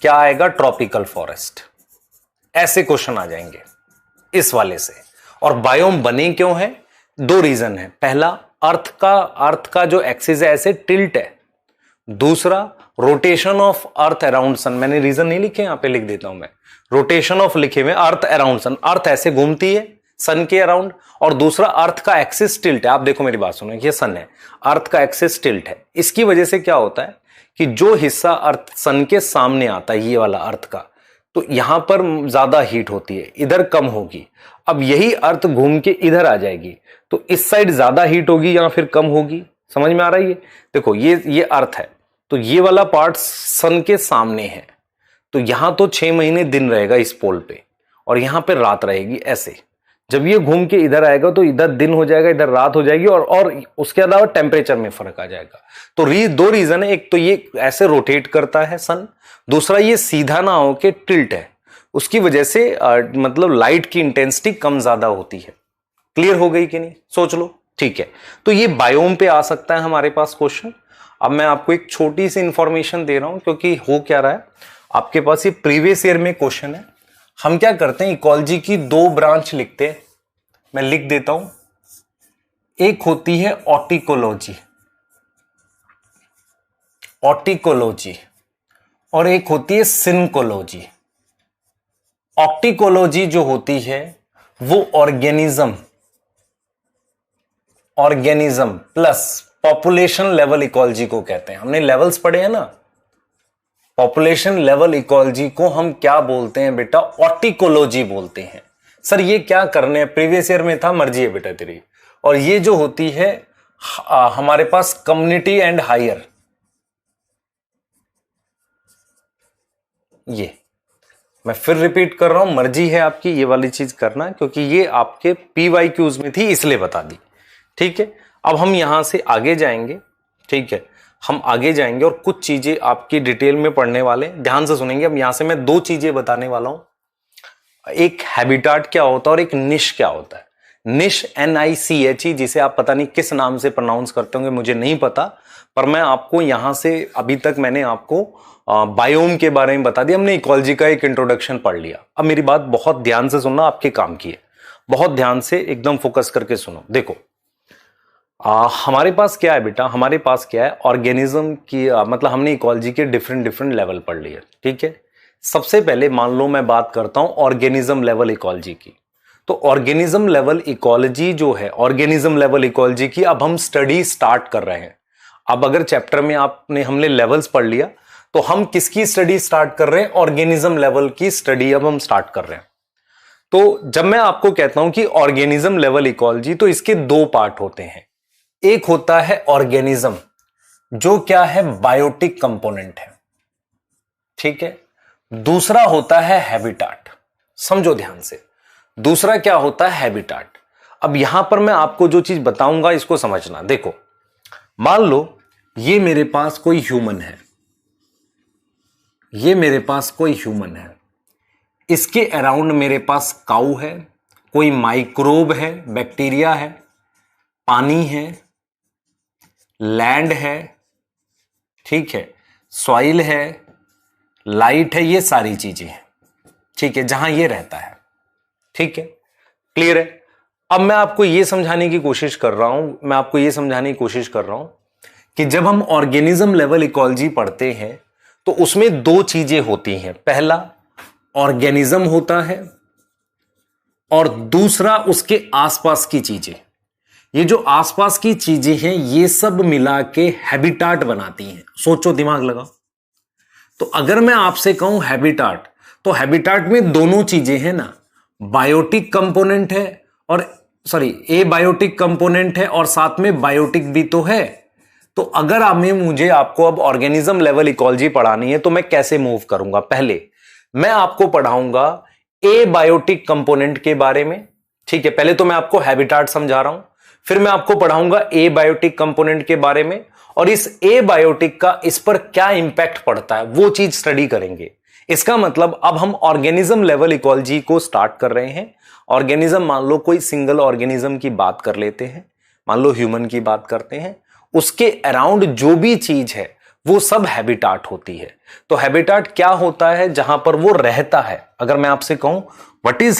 क्या आएगा, ट्रॉपिकल फॉरेस्ट। ऐसे क्वेश्चन आ जाएंगे इस वाले से। और बायोम बने क्यों है, 2 रीजन है। पहला, अर्थ का जो एक्सिस है ऐसे टिल्ट है। दूसरा, rotation of earth around sun. मैंने रीजन नहीं लिखे, यहां पे लिख देता हूं मैं, रोटेशन ऑफ लिखे हुए, अर्थ अराउंड सन, अर्थ ऐसे घूमती है सन के अराउंड। और दूसरा, अर्थ का एक्सिस टिल्ट है। आप देखो मेरी बात सुनो, ये सन है, अर्थ का एक्सिस टिल्ट है। इसकी वजह से क्या होता है कि जो हिस्सा अर्थ सन के सामने आता है, ये वाला अर्थ का, तो यहां पर ज्यादा हीट होती है, इधर कम होगी। अब यही अर्थ घूम के इधर आ जाएगी, तो इस साइड ज्यादा हीट होगी या फिर कम होगी। समझ में आ रहा है ये? देखो ये अर्थ है, तो ये वाला पार्ट सन के सामने है, तो यहां तो 6 महीने दिन रहेगा इस पोल पे, और यहां पे रात रहेगी ऐसे। जब ये घूम के इधर आएगा तो इधर दिन हो जाएगा, इधर रात हो जाएगी, और उसके अलावा टेम्परेचर में फर्क आ जाएगा। तो 2 रीजन है, एक तो ये ऐसे रोटेट करता है सन, दूसरा ये सीधा ना हो के टिल्ट है, उसकी वजह से मतलब लाइट की इंटेंसिटी कम ज्यादा होती है। क्लियर हो गई कि नहीं, सोच लो। ठीक है, तो ये बायोम पे आ सकता है हमारे पास क्वेश्चन। अब मैं आपको एक छोटी सी इंफॉर्मेशन दे रहा हूं, क्योंकि हो क्या रहा है आपके पास, ये प्रीवियस ईयर में क्वेश्चन है। हम क्या करते हैं, इकोलॉजी की 2 ब्रांच लिखते हैं, मैं लिख देता हूं। एक होती है ऑटिकोलॉजी, ऑटिकोलॉजी, और एक होती है सिनकोलॉजी। ऑप्टिकोलॉजी जो होती है वो organism plus population level ecology को कहते हैं। हमने लेवल्स पढ़े हैं ना, पॉपुलेशन लेवल इकोलॉजी को हम क्या बोलते हैं बेटा, ऑटिकोलॉजी बोलते हैं। सर ये क्या करने हैं, प्रीवियस ईयर में था, मर्जी है बेटा तेरी। और ये जो होती है हमारे पास कम्युनिटी एंड हायर, ये मैं फिर रिपीट कर रहा हूं, मर्जी है आपकी ये वाली चीज करना, क्योंकि ये आपके PYQs में थी इसलिए बता दी। ठीक है, अब हम यहां से आगे जाएंगे। ठीक है, हम आगे जाएंगे और कुछ चीजें आपकी डिटेल में पढ़ने वाले, ध्यान से सुनेंगे। अब यहां से मैं दो चीजें बताने वाला हूं, एक हैबिटाट क्या होता है और एक निश क्या होता है। निश NICHE, जिसे आप पता नहीं किस नाम से प्रोनाउंस करते होंगे, मुझे नहीं पता, पर मैं आपको यहां से अभी तक मैंने आपको बायोम के बारे में बता दिया, हमने इकोलॉजी का एक इंट्रोडक्शन पढ़ लिया। अब मेरी बात बहुत ध्यान से सुनना, आपके काम की है, बहुत ध्यान से एकदम फोकस करके सुनो। देखो हमारे पास क्या है बेटा, हमारे पास क्या है, ऑर्गेनिज्म की मतलब हमने इकोलॉजी के डिफरेंट लेवल पढ़ लिए। ठीक है, सबसे पहले मान लो मैं बात करता हूं ऑर्गेनिज्म लेवल इकोलॉजी की। तो ऑर्गेनिज्म लेवल इकोलॉजी जो है, ऑर्गेनिज्म लेवल इकोलॉजी की अब हम स्टडी स्टार्ट कर रहे हैं। अब अगर चैप्टर में हमने लेवल्स पढ़ लिया, तो हम किसकी स्टडी स्टार्ट कर रहे हैं, ऑर्गेनिज्म लेवल की स्टडी अब हम स्टार्ट कर रहे हैं। तो जब मैं आपको कहता हूं कि ऑर्गेनिज्म लेवल इकोलॉजी, तो इसके दो पार्ट होते हैं। एक होता है ऑर्गेनिज्म, जो क्या है, बायोटिक कंपोनेंट है। ठीक है, दूसरा होता है हैबिटाट। समझो ध्यान से, दूसरा क्या होता है, हैबिटाट। अब यहां पर मैं आपको जो चीज बताऊंगा इसको समझना। देखो मान लो ये मेरे पास कोई ह्यूमन है, ये मेरे पास कोई ह्यूमन है, इसके अराउंड मेरे पास काऊ है, कोई माइक्रोब है, बैक्टीरिया है, पानी है, लैंड है, ठीक है, सॉइल है, लाइट है, ये सारी चीजें हैं। ठीक है, जहां ये रहता है। ठीक है, क्लियर है। अब मैं आपको यह समझाने की कोशिश कर रहा हूं, कि जब हम ऑर्गेनिज्म लेवल इकोलॉजी पढ़ते हैं तो उसमें दो चीजें होती हैं। पहला ऑर्गेनिज्म होता है और दूसरा उसके आसपास की चीजें। ये जो आसपास की चीजें हैं ये सब मिला के हैबिटाट बनाती हैं। सोचो, दिमाग लगाओ। तो अगर मैं आपसे कहूं हैबिटाट, तो हैबिटाट में दोनों चीजें हैं ना, बायोटिक कंपोनेंट है और एबायोटिक कंपोनेंट है और साथ में बायोटिक भी तो है। तो अगर मुझे आपको अब ऑर्गेनिज्म लेवल इकोलॉजी पढ़ानी है तो मैं कैसे मूव करूंगा, पहले मैं आपको पढ़ाऊंगा एबायोटिक कंपोनेंट के बारे में। ठीक है, पहले तो मैं आपको हैबिटाट समझा रहा हूं, फिर मैं आपको पढ़ाऊंगा एबायोटिक कंपोनेंट के बारे में, और इस एबायोटिक का इस पर क्या इंपैक्ट पड़ता है वो चीज स्टडी करेंगे। इसका मतलब अब हम ऑर्गेनिज्म लेवल इकोलॉजी को स्टार्ट कर रहे हैं। ऑर्गेनिज्म, मान लो कोई सिंगल ऑर्गेनिज्म की बात कर लेते हैं, मान लो ह्यूमन की बात करते हैं, उसके अराउंड जो भी चीज है वो सब हैबिटाट होती है। तो हैबिटाट क्या होता है, जहां पर वो रहता है। अगर मैं आपसे कहूं व्हाट इज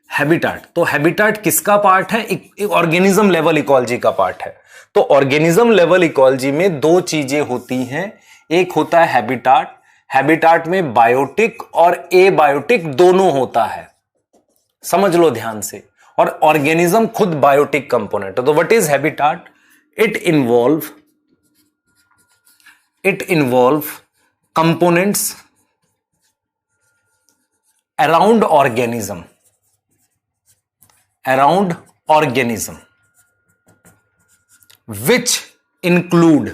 हैबिटाट, तो हैबिटाट किसका पार्ट है, ऑर्गेनिज्म लेवल इकोलॉजी का पार्ट है। तो ऑर्गेनिज्म लेवल इकोलॉजी में दो चीजें होती हैं, एक होता है हैबिटाट, हैबिटाट में बायोटिक और एबायोटिक दोनों होता है, समझ लो ध्यान से। और ऑर्गेनिज्म खुद बायोटिक कंपोनेंट है। तो what is habitat, it involve components around organism which include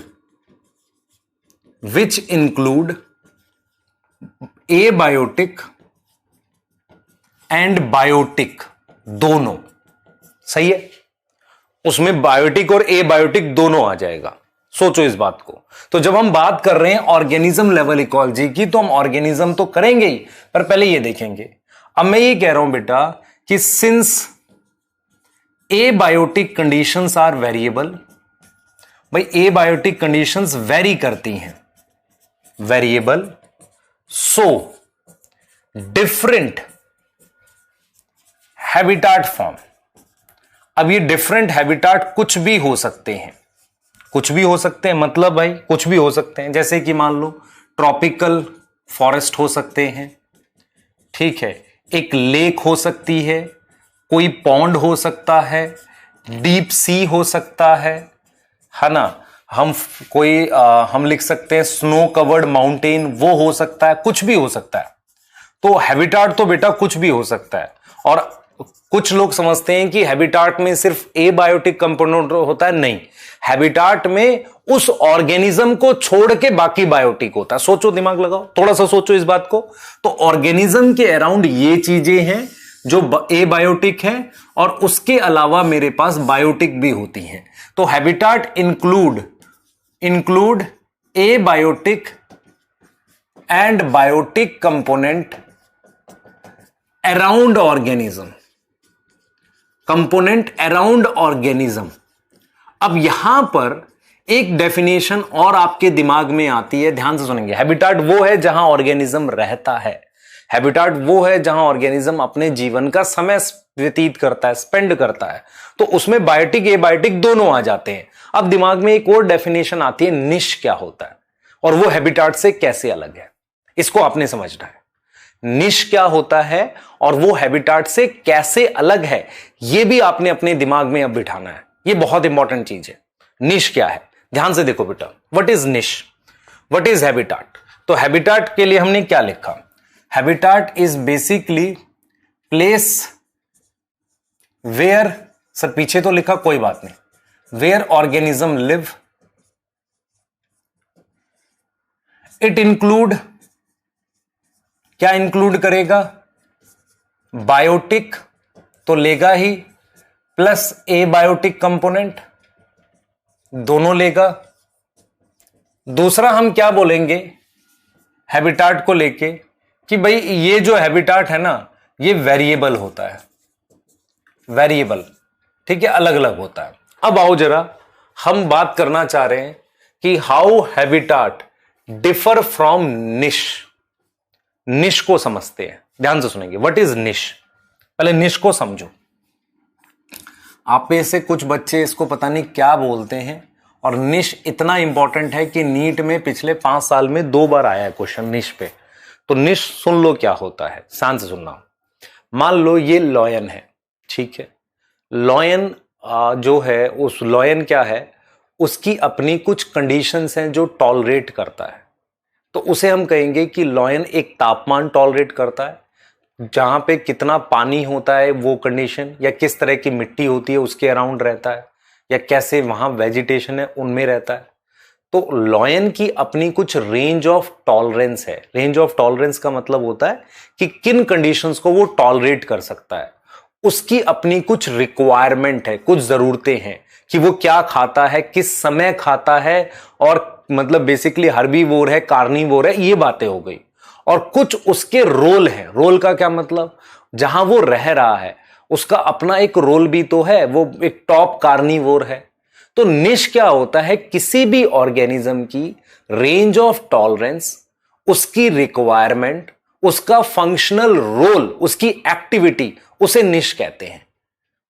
abiotic and biotic, दोनों। सही है, उसमें बायोटिक और एबायोटिक दोनों आ जाएगा। सोचो इस बात को। तो जब हम बात कर रहे हैं ऑर्गेनिज्म लेवल इकोलॉजी की, तो हम ऑर्गेनिज्म तो करेंगे ही, पर पहले ये देखेंगे। अब मैं ये कह रहा हूं बेटा कि since abiotic conditions are variable, भाई एबायोटिक कंडीशंस वेरी करती हैं, variable, so different habitat form. अब ये डिफरेंट हैबिटाट कुछ भी हो सकते हैं, मतलब भाई कुछ भी हो सकते हैं। जैसे कि मान लो ट्रॉपिकल फॉरेस्ट हो सकते हैं, ठीक है, एक लेक हो सकती है, कोई पॉन्ड हो सकता है, डीप सी हो सकता है ना। हम लिख सकते हैं स्नो कवर्ड माउंटेन, वो हो सकता है, कुछ भी हो सकता है। तो हैबिटाट तो बेटा कुछ भी हो सकता है। और कुछ लोग समझते हैं कि हैबिटाट में सिर्फ एबायोटिक कंपोनेंट होता है, नहीं, हैबिटाट में उस ऑर्गेनिज्म को छोड़ के बाकी बायोटिक होता है। सोचो, दिमाग लगाओ, थोड़ा सा सोचो इस बात को। तो ऑर्गेनिज्म के अराउंड ये चीजें हैं जो एबायोटिक हैं, और उसके अलावा मेरे पास बायोटिक भी होती हैं। तो habitat include abiotic and biotic component around organism. अब यहां पर एक डेफिनेशन और आपके दिमाग में आती है, ध्यान से सुनेंगे। हैबिटाट वो है जहां ऑर्गेनिज्म रहता है, हैबिटाट वो है जहां ऑर्गेनिज्म अपने जीवन का समय व्यतीत करता है, स्पेंड करता है। तो उसमें बायोटिक एबायोटिक दोनों आ जाते हैं। अब दिमाग में एक और डेफिनेशन आती है, निश क्या होता है और वो हैबिटाट से कैसे अलग है, इसको आपने समझना है। निश क्या होता है और वो हैबिटाट से कैसे अलग है, ये भी आपने अपने दिमाग में अब बिठाना है। ये बहुत इंपॉर्टेंट चीज है। निश क्या है, ध्यान से देखो बेटा। What is niche, what is habitat? तो हैबिटाट के लिए हमने क्या लिखा? Habitat is basically place where, sir पीछे तो लिखा, कोई बात नहीं, where organism live. It include, क्या इंक्लूड करेगा? बायोटिक तो लेगा ही, प्लस एबायोटिक कंपोनेंट, दोनों लेगा। दूसरा हम क्या बोलेंगे हैबिटाट को लेके कि भाई ये जो हैबिटाट है ना, ये वेरिएबल होता है, वेरिएबल, ठीक है, अलग अलग होता है। अब आओ जरा हम बात करना चाह रहे हैं कि हाउ हैबिटाट डिफर फ्रॉम निश। निश को समझते हैं, ध्यान से सुनेंगे। व्हाट इज निश? पहले निश को समझो। आप में से कुछ बच्चे इसको पता नहीं क्या बोलते हैं, और निश इतना इंपॉर्टेंट है कि नीट में पिछले 5 साल में 2 बार आया है क्वेश्चन निश पे। तो निश सुन लो क्या होता है, शांत से सुनना। मान लो ये लॉयन है, ठीक है। लॉयन जो है, उस लॉयन क्या है, उसकी अपनी कुछ कंडीशंस हैं जो टॉलरेट करता है। तो उसे हम कहेंगे कि लॉयन एक तापमान टॉलरेट करता है, जहां पे कितना पानी होता है वो कंडीशन, या किस तरह की मिट्टी होती है उसके अराउंड रहता है, या कैसे वहां वेजिटेशन है उनमें रहता है। तो लॉयन की अपनी कुछ रेंज ऑफ टॉलरेंस है। रेंज ऑफ टॉलरेंस का मतलब होता है कि किन कंडीशंस को वो टॉलरेट कर सकता है। उसकी अपनी कुछ रिक्वायरमेंट है, कुछ जरूरतें हैं कि वो क्या खाता है, किस समय खाता है, और मतलब बेसिकली हर्बीवोर है, कार्निवोर है, ये बातें हो गई। और कुछ उसके रोल है। रोल का क्या मतलब? जहां वो रह रहा है उसका अपना एक रोल भी तो है, वो एक टॉप कार्निवोर है। तो निश क्या होता है? किसी भी ऑर्गेनिज्म की रेंज ऑफ टॉलरेंस, उसकी रिक्वायरमेंट, उसका फंक्शनल रोल, उसकी एक्टिविटी, उसे निश कहते हैं।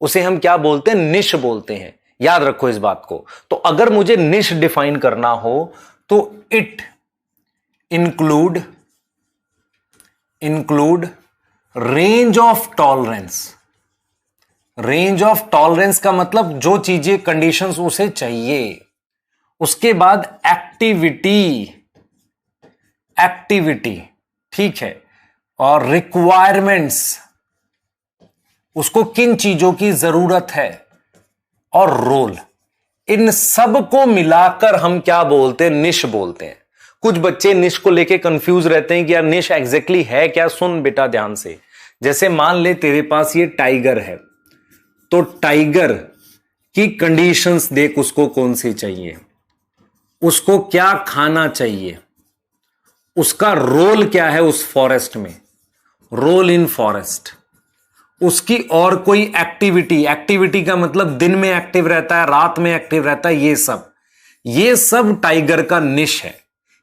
उसे हम क्या बोलते हैं? निश बोलते हैं। याद रखो इस बात को। तो अगर मुझे निश डिफाइन करना हो तो it include range of tolerance. Range of tolerance का मतलब जो चीजें, कंडीशंस उसे चाहिए। उसके बाद एक्टिविटी, ठीक है, और रिक्वायरमेंट्स, उसको किन चीजों की जरूरत है, और रोल। इन सब को मिलाकर हम क्या बोलते हैं? निश बोलते हैं। कुछ बच्चे निश को लेके कंफ्यूज रहते हैं कि यार निश एग्जैक्टली है क्या। सुन बेटा ध्यान से। जैसे मान ले तेरे पास ये टाइगर है, तो टाइगर की कंडीशंस देख, उसको कौन सी चाहिए, उसको क्या खाना चाहिए, उसका रोल क्या है उस फॉरेस्ट में, रोल इन फॉरेस्ट, उसकी और कोई एक्टिविटी का मतलब दिन में एक्टिव रहता है, रात में एक्टिव रहता है, ये सब टाइगर का निश है।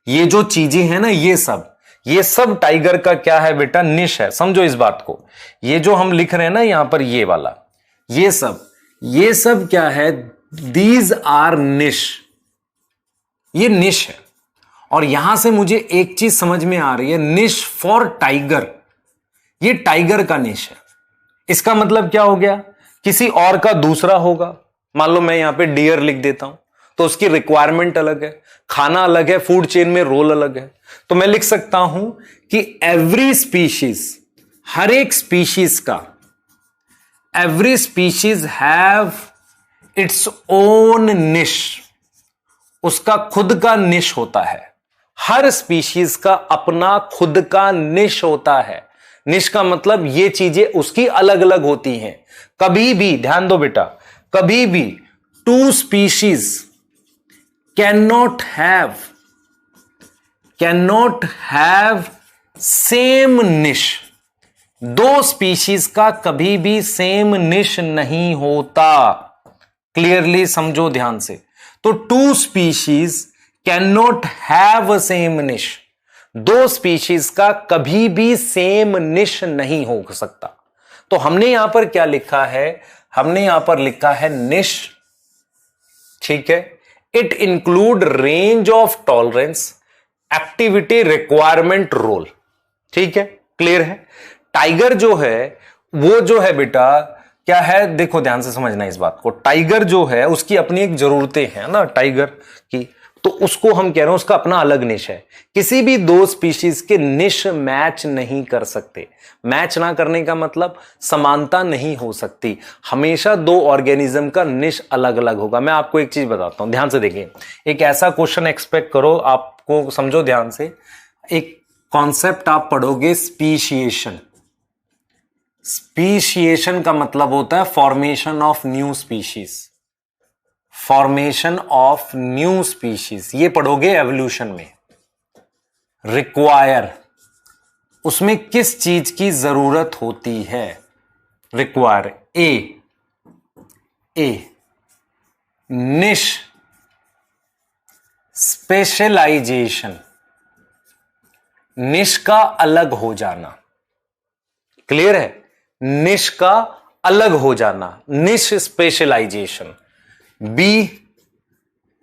ये जो चीजें हैं ना, ये सब टाइगर का क्या है बेटा? निश है। समझो इस बात को। ये जो हम लिख रहे हैं ना यहां पर, ये वाला, ये सब क्या है? दीज आर निश। ये निश है। और यहां से मुझे एक चीज समझ में आ रही है, निश फॉर टाइगर, ये टाइगर का निश है। इसका मतलब क्या हो गया? किसी और का दूसरा होगा। मान लो मैं यहां पे डियर लिख देता हूं, तो उसकी रिक्वायरमेंट अलग है, खाना अलग है, फूड चेन में रोल अलग है। तो मैं लिख सकता हूं कि एवरी स्पीशीज, हर एक स्पीशीज का every species have its own निश, उसका खुद का निश होता है। हर स्पीशीज का अपना खुद का निश होता है। निश का मतलब ये चीजें उसकी अलग अलग होती हैं। कभी भी ध्यान दो बेटा, कभी भी two species cannot have same niche. दो स्पीशीज का कभी भी सेम निश नहीं होता। क्लियरली समझो ध्यान से। तो two species can not have a same niche, दो स्पीशीज का कभी भी सेम निश नहीं हो सकता। तो हमने यहां पर क्या लिखा है, हमने यहां पर लिखा है निश, ठीक है। It include range of tolerance, activity, requirement, role, ठीक है, क्लियर है। टाइगर जो है वो जो है बेटा क्या है, देखो ध्यान से समझना इस बात को। टाइगर जो है उसकी अपनी एक जरूरतें हैं ना टाइगर की, तो उसको हम कह रहे हैं उसका अपना अलग निश है। किसी भी दो स्पीशीज के निश मैच नहीं कर सकते। मैच ना करने का मतलब समानता नहीं हो सकती। हमेशा दो ऑर्गेनिज्म का निश अलग अलग होगा। मैं आपको एक चीज बताता हूं, ध्यान से देखिए। एक ऐसा क्वेश्चन एक्सपेक्ट करो, आपको समझो ध्यान से। एक कॉन्सेप्ट आप पढ़ोगे स्पीशिएशन। स्पीशिएशन का मतलब होता है formation of new species, formation of new species, ये पढ़ोगे एवोल्यूशन में। रिक्वायर, उसमें किस चीज की जरूरत होती है। रिक्वायर ए निश, स्पेशलाइजेशन, निश का अलग हो जाना, क्लियर है। निश का अलग हो जाना, निश स्पेशलाइजेशन। बी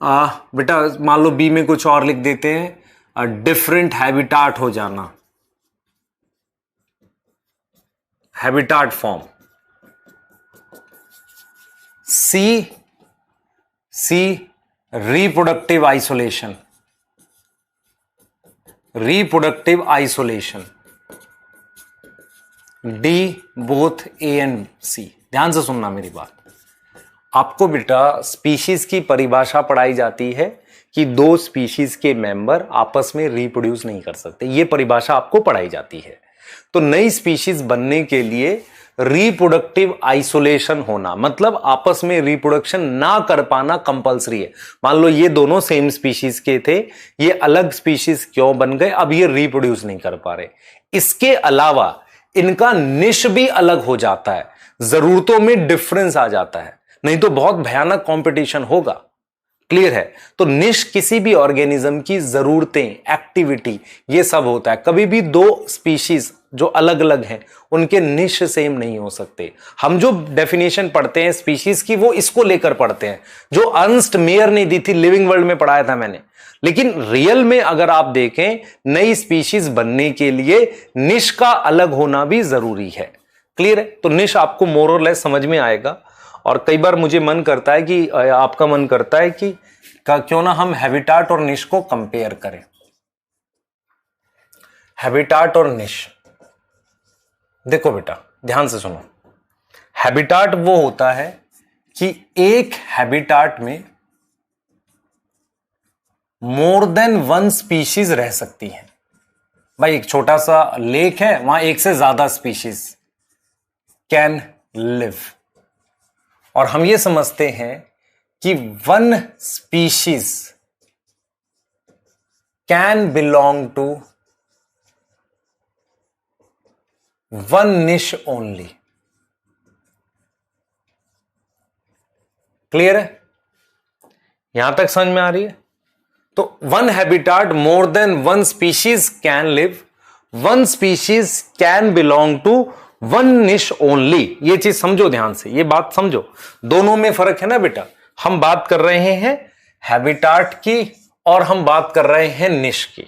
बेटा मान लो बी में कुछ और लिख देते हैं, डिफरेंट हैबिटाट हो जाना, habitat form. C reproductive isolation, reproductive isolation. D both A and C. ध्यान से सुनना मेरी बात। आपको बेटा स्पीशीज की परिभाषा पढ़ाई जाती है कि दो स्पीशीज के मेंबर आपस में रिप्रोड्यूस नहीं कर सकते, यह परिभाषा आपको पढ़ाई जाती है। तो नई स्पीशीज बनने के लिए रिप्रोडक्टिव आइसोलेशन होना, मतलब आपस में रिप्रोडक्शन ना कर पाना कंपलसरी है। मान लो ये दोनों सेम स्पीशीज के थे, ये अलग स्पीशीज क्यों बन गए, अब ये रिप्रोड्यूस नहीं कर पा रहे। इसके अलावा इनका निश भी अलग हो जाता है, जरूरतों में डिफरेंस आ जाता है, नहीं तो बहुत भयानक कंपटीशन होगा। क्लियर है। तो निश किसी भी ऑर्गेनिज्म की जरूरतें, एक्टिविटी, ये सब होता है। कभी भी दो स्पीशीज जो अलग अलग हैं उनके निश सेम नहीं हो सकते। हम जो डेफिनेशन पढ़ते हैं स्पीशीज की वो इसको लेकर पढ़ते हैं, जो अर्नस्ट मेयर ने दी थी, लिविंग वर्ल्ड में पढ़ाया था मैंने। लेकिन रियल में अगर आप देखें, नई स्पीशीज बनने के लिए निश का अलग होना भी जरूरी है। क्लियर है। तो निश आपको मोर और लेस समझ में आएगा। और कई बार मुझे मन करता है कि आपका मन करता है कि क्यों ना हम हैबिटाट और निश को कंपेयर करें। हैबिटाट और निश, देखो बेटा ध्यान से सुनो। हैबिटाट वो होता है कि एक हैबिटाट में मोर देन वन स्पीशीज रह सकती है। भाई एक छोटा सा लेक है, वहां एक से ज्यादा स्पीशीज कैन लिव। और हम ये समझते हैं कि one species can belong to one niche only. Clear है। यहां तक समझ में आ रही है। तो one habitat more than one species can live, one species can belong to one niche only. ये चीज समझो ध्यान से, ये बात समझो। दोनों में फर्क है ना बेटा। हम बात कर रहे हैं हैबिटाट की और हम बात कर रहे हैं निश की।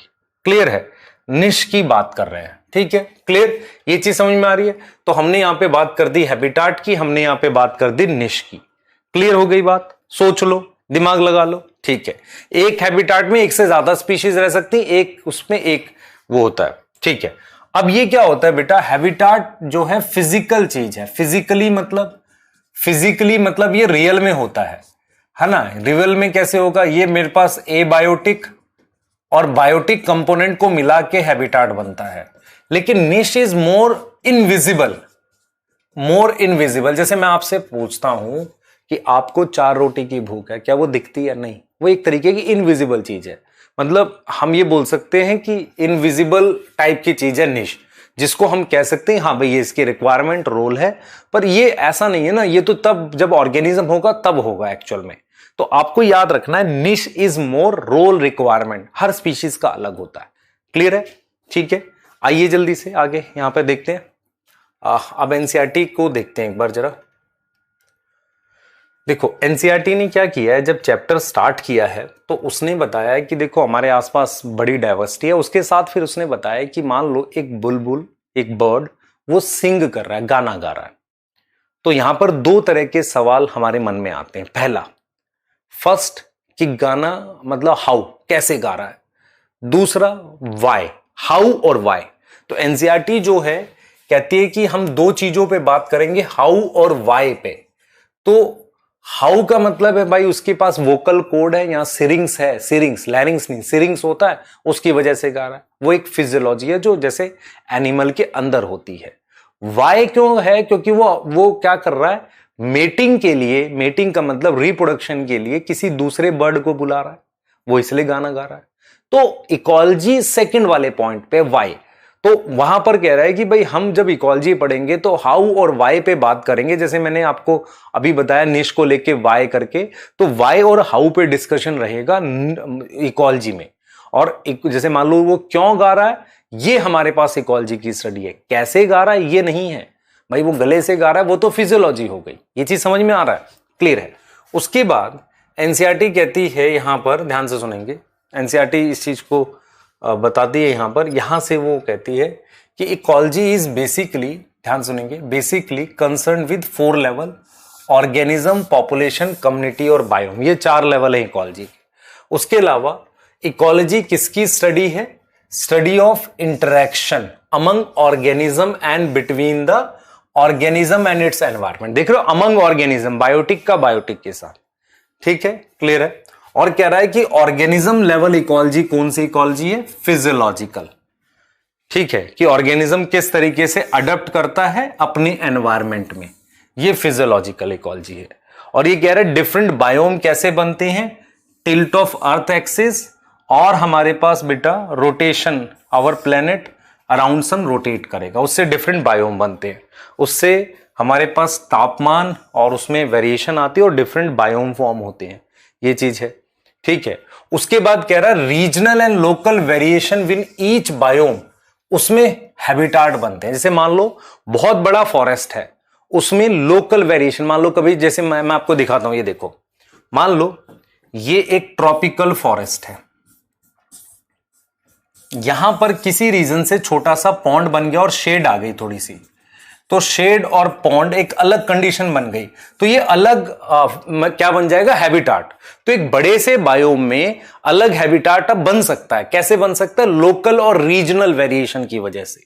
क्लियर है। निश की बात कर रहे हैं, ठीक है, क्लियर। ये चीज समझ में आ रही है। तो हमने यहां पे बात कर दी हैबिटाट की, हमने यहां पे बात कर दी निश की। क्लियर हो गई बात। सोच लो, दिमाग लगा लो, ठीक है। एक हैबिटाट में एक से ज्यादा स्पीशीज रह सकती, एक उसमें एक वो होता है, ठीक है। अब ये क्या होता है बेटा, हैबिटाट जो है फिजिकल चीज है। फिजिकली मतलब ये रियल में होता है ना। रियल में कैसे होगा, ये मेरे पास एबायोटिक और बायोटिक कंपोनेंट को मिला के हैबिटाट बनता है। लेकिन निश इज मोर इनविजिबल। जैसे मैं आपसे पूछता हूं कि आपको 4 रोटी की भूख है, क्या वो दिखती है? नहीं, वो एक तरीके की इनविजिबल चीज है। मतलब हम ये बोल सकते हैं कि इनविजिबल टाइप की चीज है निश, जिसको हम कह सकते हैं हाँ भाई ये इसकी रिक्वायरमेंट रोल है, पर ये ऐसा नहीं है ना, ये तो तब जब ऑर्गेनिज्म होगा तब होगा एक्चुअल में। तो आपको याद रखना है niche is more role requirement, हर स्पीशीज का अलग होता है। क्लियर है? ठीक है, आइए जल्दी से आगे यहां पे देखते हैं। अब एनसीईआरटी को देखते हैं एक बार जरा। देखो एनसीईआरटी ने क्या किया है, जब चैप्टर स्टार्ट किया है तो उसने बताया है कि देखो हमारे आसपास बड़ी डाइवर्सिटी है। उसके साथ फिर उसने बताया कि मान लो एक बुलबुल, एक बर्ड, वो सिंग कर रहा है, गाना गा रहा है। तो यहां पर 2 तरह के सवाल हमारे मन में आते हैं। पहला, फर्स्ट कि गाना मतलब हाउ, कैसे गा रहा है। दूसरा वाई, हाउ और वाई। तो एनसीईआरटी जो है कहती है कि हम 2 चीजों पे बात करेंगे, हाउ और वाई पे। तो हाउ का मतलब है भाई उसके पास वोकल कोड है, यहां सिरिंग्स है, सिरिंग्स, लैरिंग्स नहीं, सिरिंग्स होता है, उसकी वजह से गा रहा है। वो एक फिजियोलॉजी है जो जैसे एनिमल के अंदर होती है। वाई क्यों है? क्योंकि वो क्या कर रहा है, मेटिंग के लिए, मेटिंग का मतलब रिप्रोडक्शन के लिए किसी दूसरे बर्ड को बुला रहा है, वो इसलिए गाना गा रहा है। तो इकोलॉजी सेकंड वाले पॉइंट पे वाई। तो वहां पर कह रहा है कि भाई हम जब इकोलॉजी पढ़ेंगे तो हाउ और वाई पे बात करेंगे। जैसे मैंने आपको अभी बताया निश को लेके वाई करके, तो वाई और हाउ पे डिस्कशन रहेगा इकोलॉजी में। और जैसे मान लो वो क्यों गा रहा है, ये हमारे पास इकोलॉजी की स्टडी है। कैसे गा रहा है ये नहीं है भाई, वो गले से गा रहा है, वो तो फिजियोलॉजी हो गई। ये चीज समझ में आ रहा है? क्लियर है? उसके बाद एनसीईआरटी कहती है, यहां पर ध्यान से सुनेंगे, एनसीईआरटी इस चीज को बताती है यहां से वो कहती है कि इकोलॉजी इज बेसिकली, ध्यान सुनेंगे, basically concern with 4 level, organism, population, community और बायोम। ये 4 लेवल है इकोलॉजी के। उसके अलावा इकोलॉजी किसकी स्टडी है? Study of interaction among organism and between the organism and its environment. देख रहे हो, अमंग ऑर्गेनिज्म, बायोटिक का बायोटिक के साथ। ठीक है, क्लियर है? और कह रहा है कि ऑर्गेनिज्म लेवल इकोलॉजी कौन सी इकोलॉजी है? फिजियोलॉजिकल। ठीक है, कि ऑर्गेनिज्म किस तरीके से अडॉप्ट करता है अपने एनवायरमेंट में, ये फिजियोलॉजिकल इकोलॉजी है। और ये कह रहा है डिफरेंट बायोम कैसे बनते हैं, टिल्ट ऑफ अर्थ एक्सिस, और हमारे पास बेटा rotation, our planet around sun rotate करेगा, उससे डिफरेंट बायोम बनते हैं। उससे हमारे पास तापमान और उसमें वेरिएशन आती है और डिफरेंट बायोम फॉर्म होते हैं, ये चीज है। ठीक है, उसके बाद कह रहा है regional and local variation win each biome, उसमें हैबिटाट बनते हैं। जैसे मान लो बहुत बड़ा फॉरेस्ट है, उसमें लोकल वेरिएशन, मान लो कभी, जैसे मैं आपको दिखाता हूं, ये देखो, मान लो ये एक ट्रॉपिकल फॉरेस्ट है, यहां पर किसी रीजन से छोटा सा पॉन्ड बन गया और शेड आ गई थोड़ी सी, तो शेड और पॉन्ड एक अलग कंडीशन बन गई, तो ये अलग क्या बन जाएगा? हैबिटाट। तो एक बड़े से बायोम में अलग हैबिटाट अब बन सकता है। कैसे बन सकता है? लोकल और रीजनल वेरिएशन की वजह से।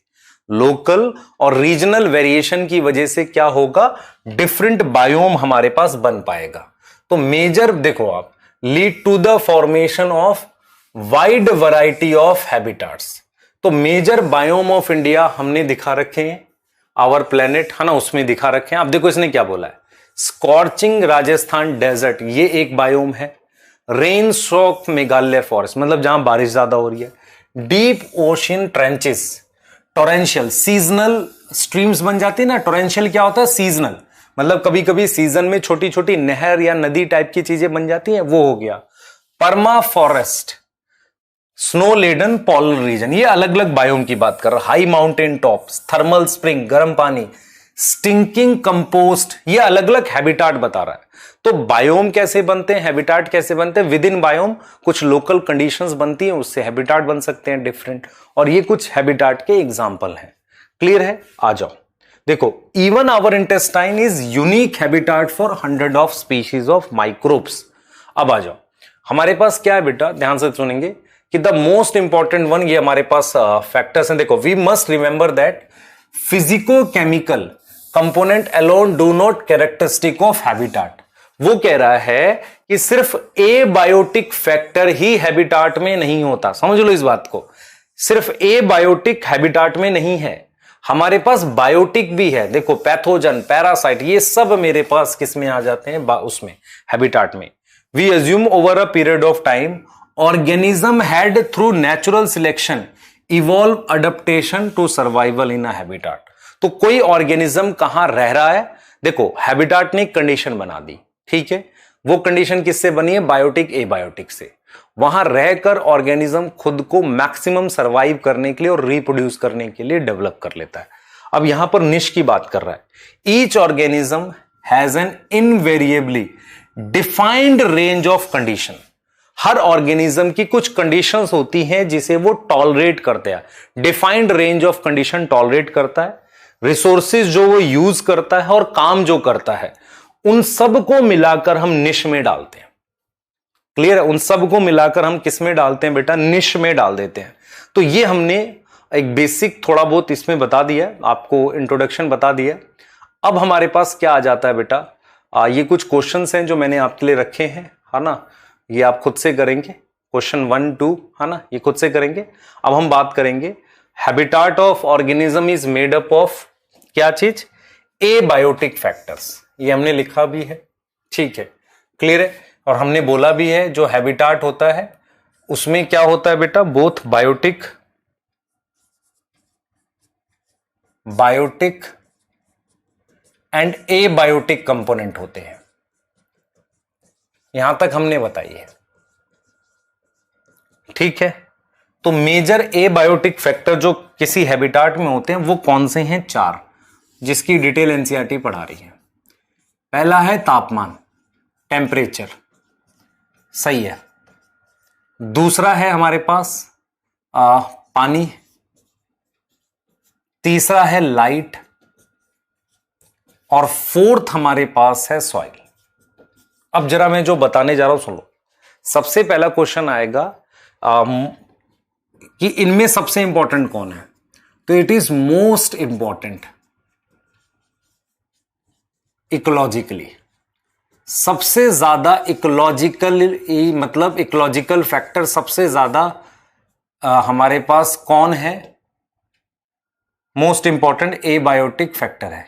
लोकल और रीजनल वेरिएशन की वजह से क्या होगा? डिफरेंट बायोम हमारे पास बन पाएगा। तो मेजर देखो आप, lead to the formation of wide variety of habitats. तो मेजर बायोम ऑफ इंडिया हमने दिखा रखे हैं, आवर प्लेनेट है ना, उसमें दिखा रखे हैं। अब देखो इसने क्या बोला है, स्कॉर्चिंग राजस्थान डेजर्ट, ये एक बायोम है। रेन सोक्ड मेघालय फॉरेस्ट, मतलब जहां बारिश ज्यादा हो रही है। Deep ocean trenches, torrential, seasonal streams बन जाती है ना। टोरेंशियल क्या होता है? सीजनल, मतलब कभी कभी सीजन में छोटी छोटी नहर या नदी टाइप की चीजें बन जाती हैं, वो हो गया। Permafrost, snow laden polar region, ये अलग अलग बायोम की बात कर रहा। High mountain tops, thermal spring, गर्म पानी, स्टिंकिंग कंपोस्ट, ये अलग अलग हैबिटाट बता रहा है। तो बायोम कैसे बनते हैं, हैबिटाट कैसे बनते हैं? विद इन बायोम कुछ लोकल कंडीशंस बनती हैं, उससे हैबिटाट बन सकते हैं डिफरेंट, और ये कुछ हैबिटाट के एग्जांपल हैं। क्लियर है? आ जाओ, देखो, even our intestine is unique habitat for 100 of species of microbes. अब आ जाओ, हमारे पास क्या है बेटा, ध्यान से सुनेंगे, कि द मोस्ट इंपॉर्टेंट वन, ये हमारे पास फैक्टर्स हैं। देखो, we must remember that physico chemical component alone do not characteristic of habitat. वो कह रहा है कि सिर्फ ए बायोटिक फैक्टर ही हैबिटाट में नहीं होता। समझ लो इस बात को, सिर्फ ए बायोटिक हैबिटाट में नहीं है, हमारे पास बायोटिक भी है। देखो, पैथोजन, पैरासाइट, ये सब मेरे पास किस में आ जाते हैं, उसमें, हैबिटाट में। We assume over a period of time organism had through natural selection evolve adaptation to survival in a habitat. तो कोई ऑर्गेनिज्म कहां रह रहा है, देखो हैबिटाट ने एक कंडीशन बना दी, ठीक है, वो कंडीशन किससे बनी है, बायोटिक, एबायोटिक से। वहां रहकर ऑर्गेनिज्म खुद को मैक्सिमम सर्वाइव करने के लिए और रिप्रोड्यूस करने के लिए डेवलप कर लेता है। अब यहां पर निश की बात कर रहा है। Each organism has an invariably defined range of condition. Her organism की कुछ कंडीशंस होती हैं जिसे वो टॉलरेट करते हैं, defined range of condition tolerate करता है। रिसोर्सेज जो वो यूज करता है और काम जो करता है, उन सब को मिलाकर हम निश में डालते हैं। क्लियर है, उन सब को मिलाकर हम किस में डालते हैं बेटा, निश में डाल देते हैं। तो ये हमने एक बेसिक थोड़ा बहुत इसमें बता दिया, आपको इंट्रोडक्शन बता दिया। अब हमारे पास क्या आ जाता है बेटा, ये कुछ क्वेश्चंस हैं जो मैंने आपके लिए रखे हैं, है ना, ये आप खुद से करेंगे, क्वेश्चन 1, 2, है ना, ये खुद से करेंगे। अब हम बात करेंगे habitat of organism is made up of क्या चीज, एबायोटिक फैक्टर्स। ये हमने लिखा भी है, ठीक है, क्लियर है। और हमने बोला भी है जो हैबिटाट होता है उसमें क्या होता है बेटा, both biotic and abiotic component होते हैं। यहां तक हमने बताई है, ठीक है। तो मेजर एबायोटिक फैक्टर जो किसी हैबिटाट में होते हैं वो कौन से हैं, 4, जिसकी डिटेल एनसीईआरटी पढ़ा रही है। पहला है तापमान, टेम्परेचर, सही है। दूसरा है हमारे पास पानी। तीसरा है लाइट। और फोर्थ हमारे पास है सॉइल। अब जरा मैं जो बताने जा रहा हूं सुनो। सबसे पहला क्वेश्चन आएगा कि इनमें सबसे इंपॉर्टेंट कौन है, तो it is most important ecologically. सबसे ज्यादा इकोलॉजिकल, मतलब इकोलॉजिकल फैक्टर सबसे ज्यादा हमारे पास कौन है, मोस्ट इंपॉर्टेंट एबायोटिक फैक्टर है।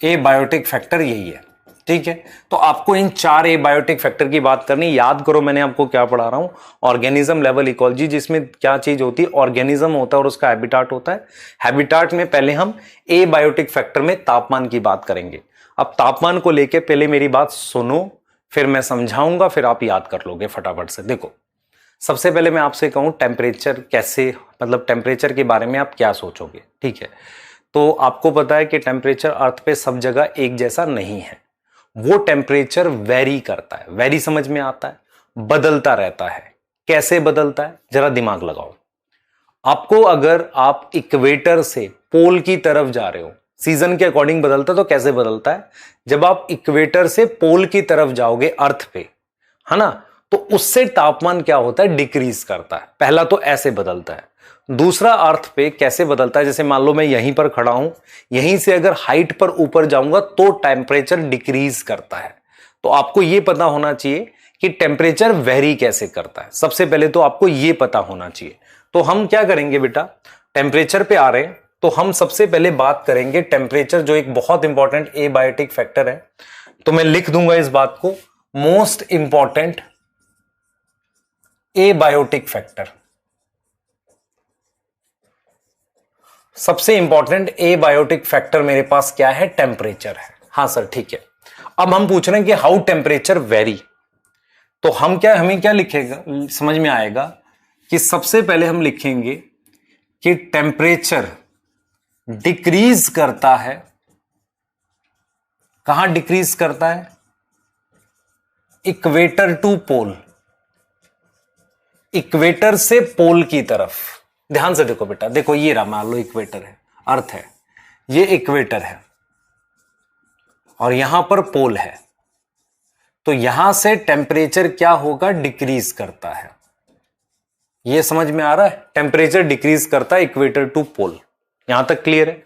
एबायोटिक फैक्टर यही है, ठीक है। तो आपको इन 4 एबायोटिक फैक्टर की बात करनी, याद करो मैंने आपको क्या पढ़ा रहा हूं, ऑर्गेनिज्म लेवल इकोलॉजी, जिसमें क्या चीज होती है, ऑर्गेनिज्म होता है और उसका हैबिटाट होता है। हैबिटाट में पहले हम एबायोटिक फैक्टर में तापमान की बात करेंगे। अब तापमान को लेके पहले मेरी बात सुनो, फिर मैं समझाऊंगा, फिर आप याद कर लोगे फटाफट से। देखो, सबसे पहले मैं आपसे कहूं टेम्परेचर कैसे, मतलब टेम्परेचर के बारे में आप क्या सोचोगे, ठीक है। तो आपको पता है कि टेम्परेचर अर्थ पे सब जगह एक जैसा नहीं है, वो टेम्परेचर वेरी करता है। वेरी समझ में आता है, बदलता रहता है। कैसे बदलता है, जरा दिमाग लगाओ। आपको अगर आप इक्वेटर से पोल की तरफ जा रहे हो, सीजन के अकॉर्डिंग बदलता है। तो कैसे बदलता है, जब आप इक्वेटर से पोल की तरफ जाओगे अर्थ पे, है ना, तो उससे तापमान क्या होता है, डिक्रीज करता है। पहला तो ऐसे बदलता है। दूसरा अर्थ पे कैसे बदलता है, जैसे मान लो मैं यहीं पर खड़ा हूं, यहीं से अगर हाइट पर ऊपर जाऊंगा तो टेम्परेचर डिक्रीज करता है। तो आपको यह पता होना चाहिए कि टेम्परेचर वेरी कैसे करता है। सबसे पहले तो आपको यह पता होना चाहिए। तो हम क्या करेंगे बेटा, टेम्परेचर पे आ रहे हैं तो हम सबसे पहले बात करेंगे टेम्परेचर, जो एक बहुत इंपॉर्टेंट एबायोटिक फैक्टर है। तो मैं लिख दूंगा इस बात को, मोस्ट इंपॉर्टेंट एबायोटिक फैक्टर। सबसे इंपॉर्टेंट एबायोटिक फैक्टर मेरे पास क्या है, टेम्परेचर है। हां सर, ठीक है। अब हम पूछ रहे हैं कि हाउ टेम्परेचर वेरी, तो हमें क्या लिखेगा, समझ में आएगा कि सबसे पहले हम लिखेंगे कि टेम्परेचर डिक्रीज करता है। कहां डिक्रीज करता है, इक्वेटर टू पोल, इक्वेटर से पोल की तरफ। ध्यान से देखो बेटा, देखो ये रहा, मान लो इक्वेटर है, अर्थ है, ये इक्वेटर है और यहां पर पोल है। तो यहां से टेम्परेचर क्या होगा, डिक्रीज करता है। यह समझ में आ रहा है, टेम्परेचर डिक्रीज करता है इक्वेटर टू पोल। यहां तक क्लियर है।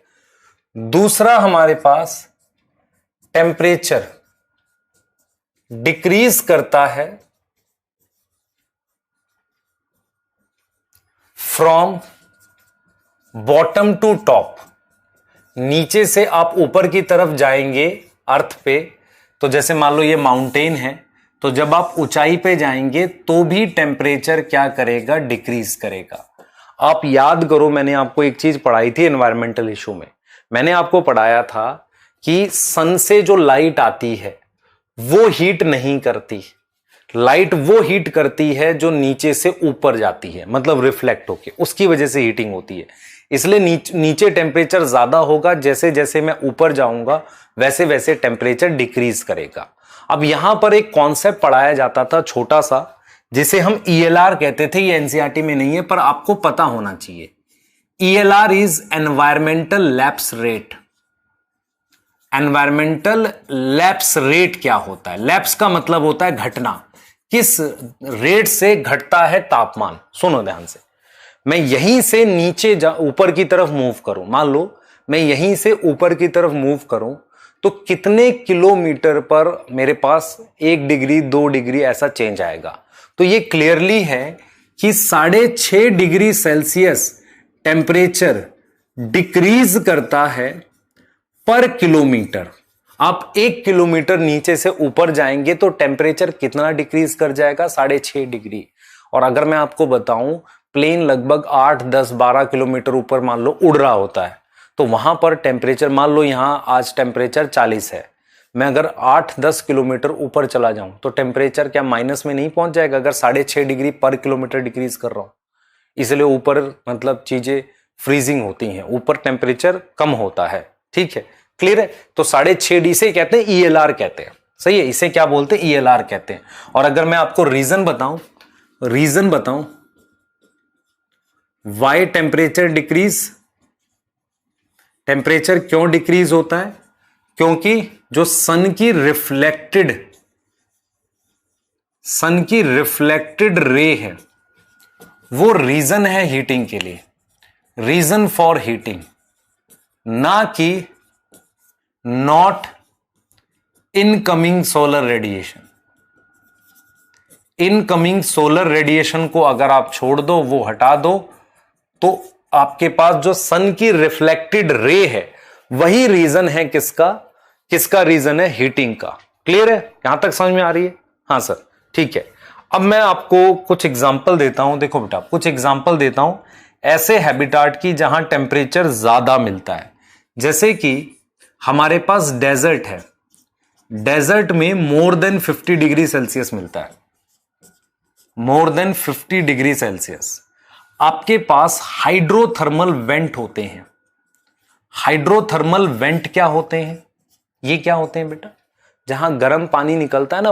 दूसरा हमारे पास टेम्परेचर डिक्रीज करता है फ्रॉम बॉटम टू टॉप। नीचे से आप ऊपर की तरफ जाएंगे अर्थ पे, तो जैसे मान लो ये माउंटेन है, तो जब आप ऊंचाई पे जाएंगे तो भी टेम्परेचर क्या करेगा, डिक्रीज करेगा। आप याद करो, मैंने आपको एक चीज पढ़ाई थी एनवायरमेंटल इशू में। मैंने आपको पढ़ाया था कि सन से जो लाइट आती है वो हीट नहीं करती, लाइट वो हीट करती है जो नीचे से ऊपर जाती है, मतलब रिफ्लेक्ट होके, उसकी वजह से हीटिंग होती है। इसलिए नीचे टेम्परेचर ज्यादा होगा, जैसे जैसे मैं ऊपर जाऊंगा वैसे वैसे टेम्परेचर डिक्रीज करेगा। अब यहां पर एक कॉन्सेप्ट पढ़ाया जाता था छोटा सा, जिसे हम ELR कहते थे। ये एनसीईआरटी में नहीं है पर आपको पता होना चाहिए। ELR is environmental lapse rate. Environmental lapse rate क्या होता है? लैप्स का मतलब होता है घटना, किस रेट से घटता है तापमान। सुनो ध्यान से, मैं यहीं से नीचे ऊपर की तरफ मूव करूं, मान लो मैं यहीं से ऊपर की तरफ मूव करूं, तो कितने किलोमीटर पर मेरे पास 1 डिग्री 2 डिग्री ऐसा चेंज आएगा। तो ये क्लियरली है कि 6.5 डिग्री सेल्सियस टेम्परेचर डिक्रीज करता है पर किलोमीटर। आप 1 किलोमीटर नीचे से ऊपर जाएंगे तो टेम्परेचर कितना डिक्रीज कर जाएगा, 6.5 डिग्री। और अगर मैं आपको बताऊं, प्लेन लगभग 8, 10, 12 किलोमीटर ऊपर मान लो उड़ रहा होता है, तो वहां पर टेम्परेचर, मान लो यहां आज टेम्परेचर 40 है, मैं अगर 8-10 किलोमीटर ऊपर चला जाऊं तो टेम्परेचर क्या माइनस में नहीं पहुंच जाएगा, अगर 6.5 डिग्री पर किलोमीटर डिक्रीज कर रहा हूं। इसलिए ऊपर मतलब चीजें फ्रीजिंग होती हैं, ऊपर टेम्परेचर कम होता है। ठीक है, क्लियर है। तो 6.5 से कहते हैं ELR कहते हैं, सही है, इसे क्या बोलते हैं, ELR कहते हैं। और अगर मैं आपको रीजन बताऊं वाई टेम्परेचर डिक्रीज, टेम्परेचर क्यों डिक्रीज होता है, क्योंकि जो सन की रिफ्लेक्टेड रे है वो रीजन है हीटिंग के लिए, रीजन फॉर हीटिंग, ना कि not incoming solar radiation. Incoming solar radiation को अगर आप छोड़ दो, वो हटा दो, तो आपके पास जो सन की रिफ्लेक्टेड रे है वही रीजन है किसका रीजन है, हीटिंग का। क्लियर है, यहां तक समझ में आ रही है? हाँ सर, ठीक है। अब मैं आपको कुछ एग्जांपल देता हूं। देखो बेटा, कुछ एग्जांपल देता हूं ऐसे हैबिटाट की जहां टेम्परेचर ज्यादा मिलता है। जैसे कि हमारे पास डेजर्ट है, डेजर्ट में मोर देन 50 डिग्री सेल्सियस मिलता है, मोर देन 50 डिग्री सेल्सियस। आपके पास हाइड्रोथर्मल वेंट होते हैं। हाइड्रोथर्मल वेंट क्या होते हैं? ये क्या होते हैं बेटा? जहां गर्म पानी निकलता है ना,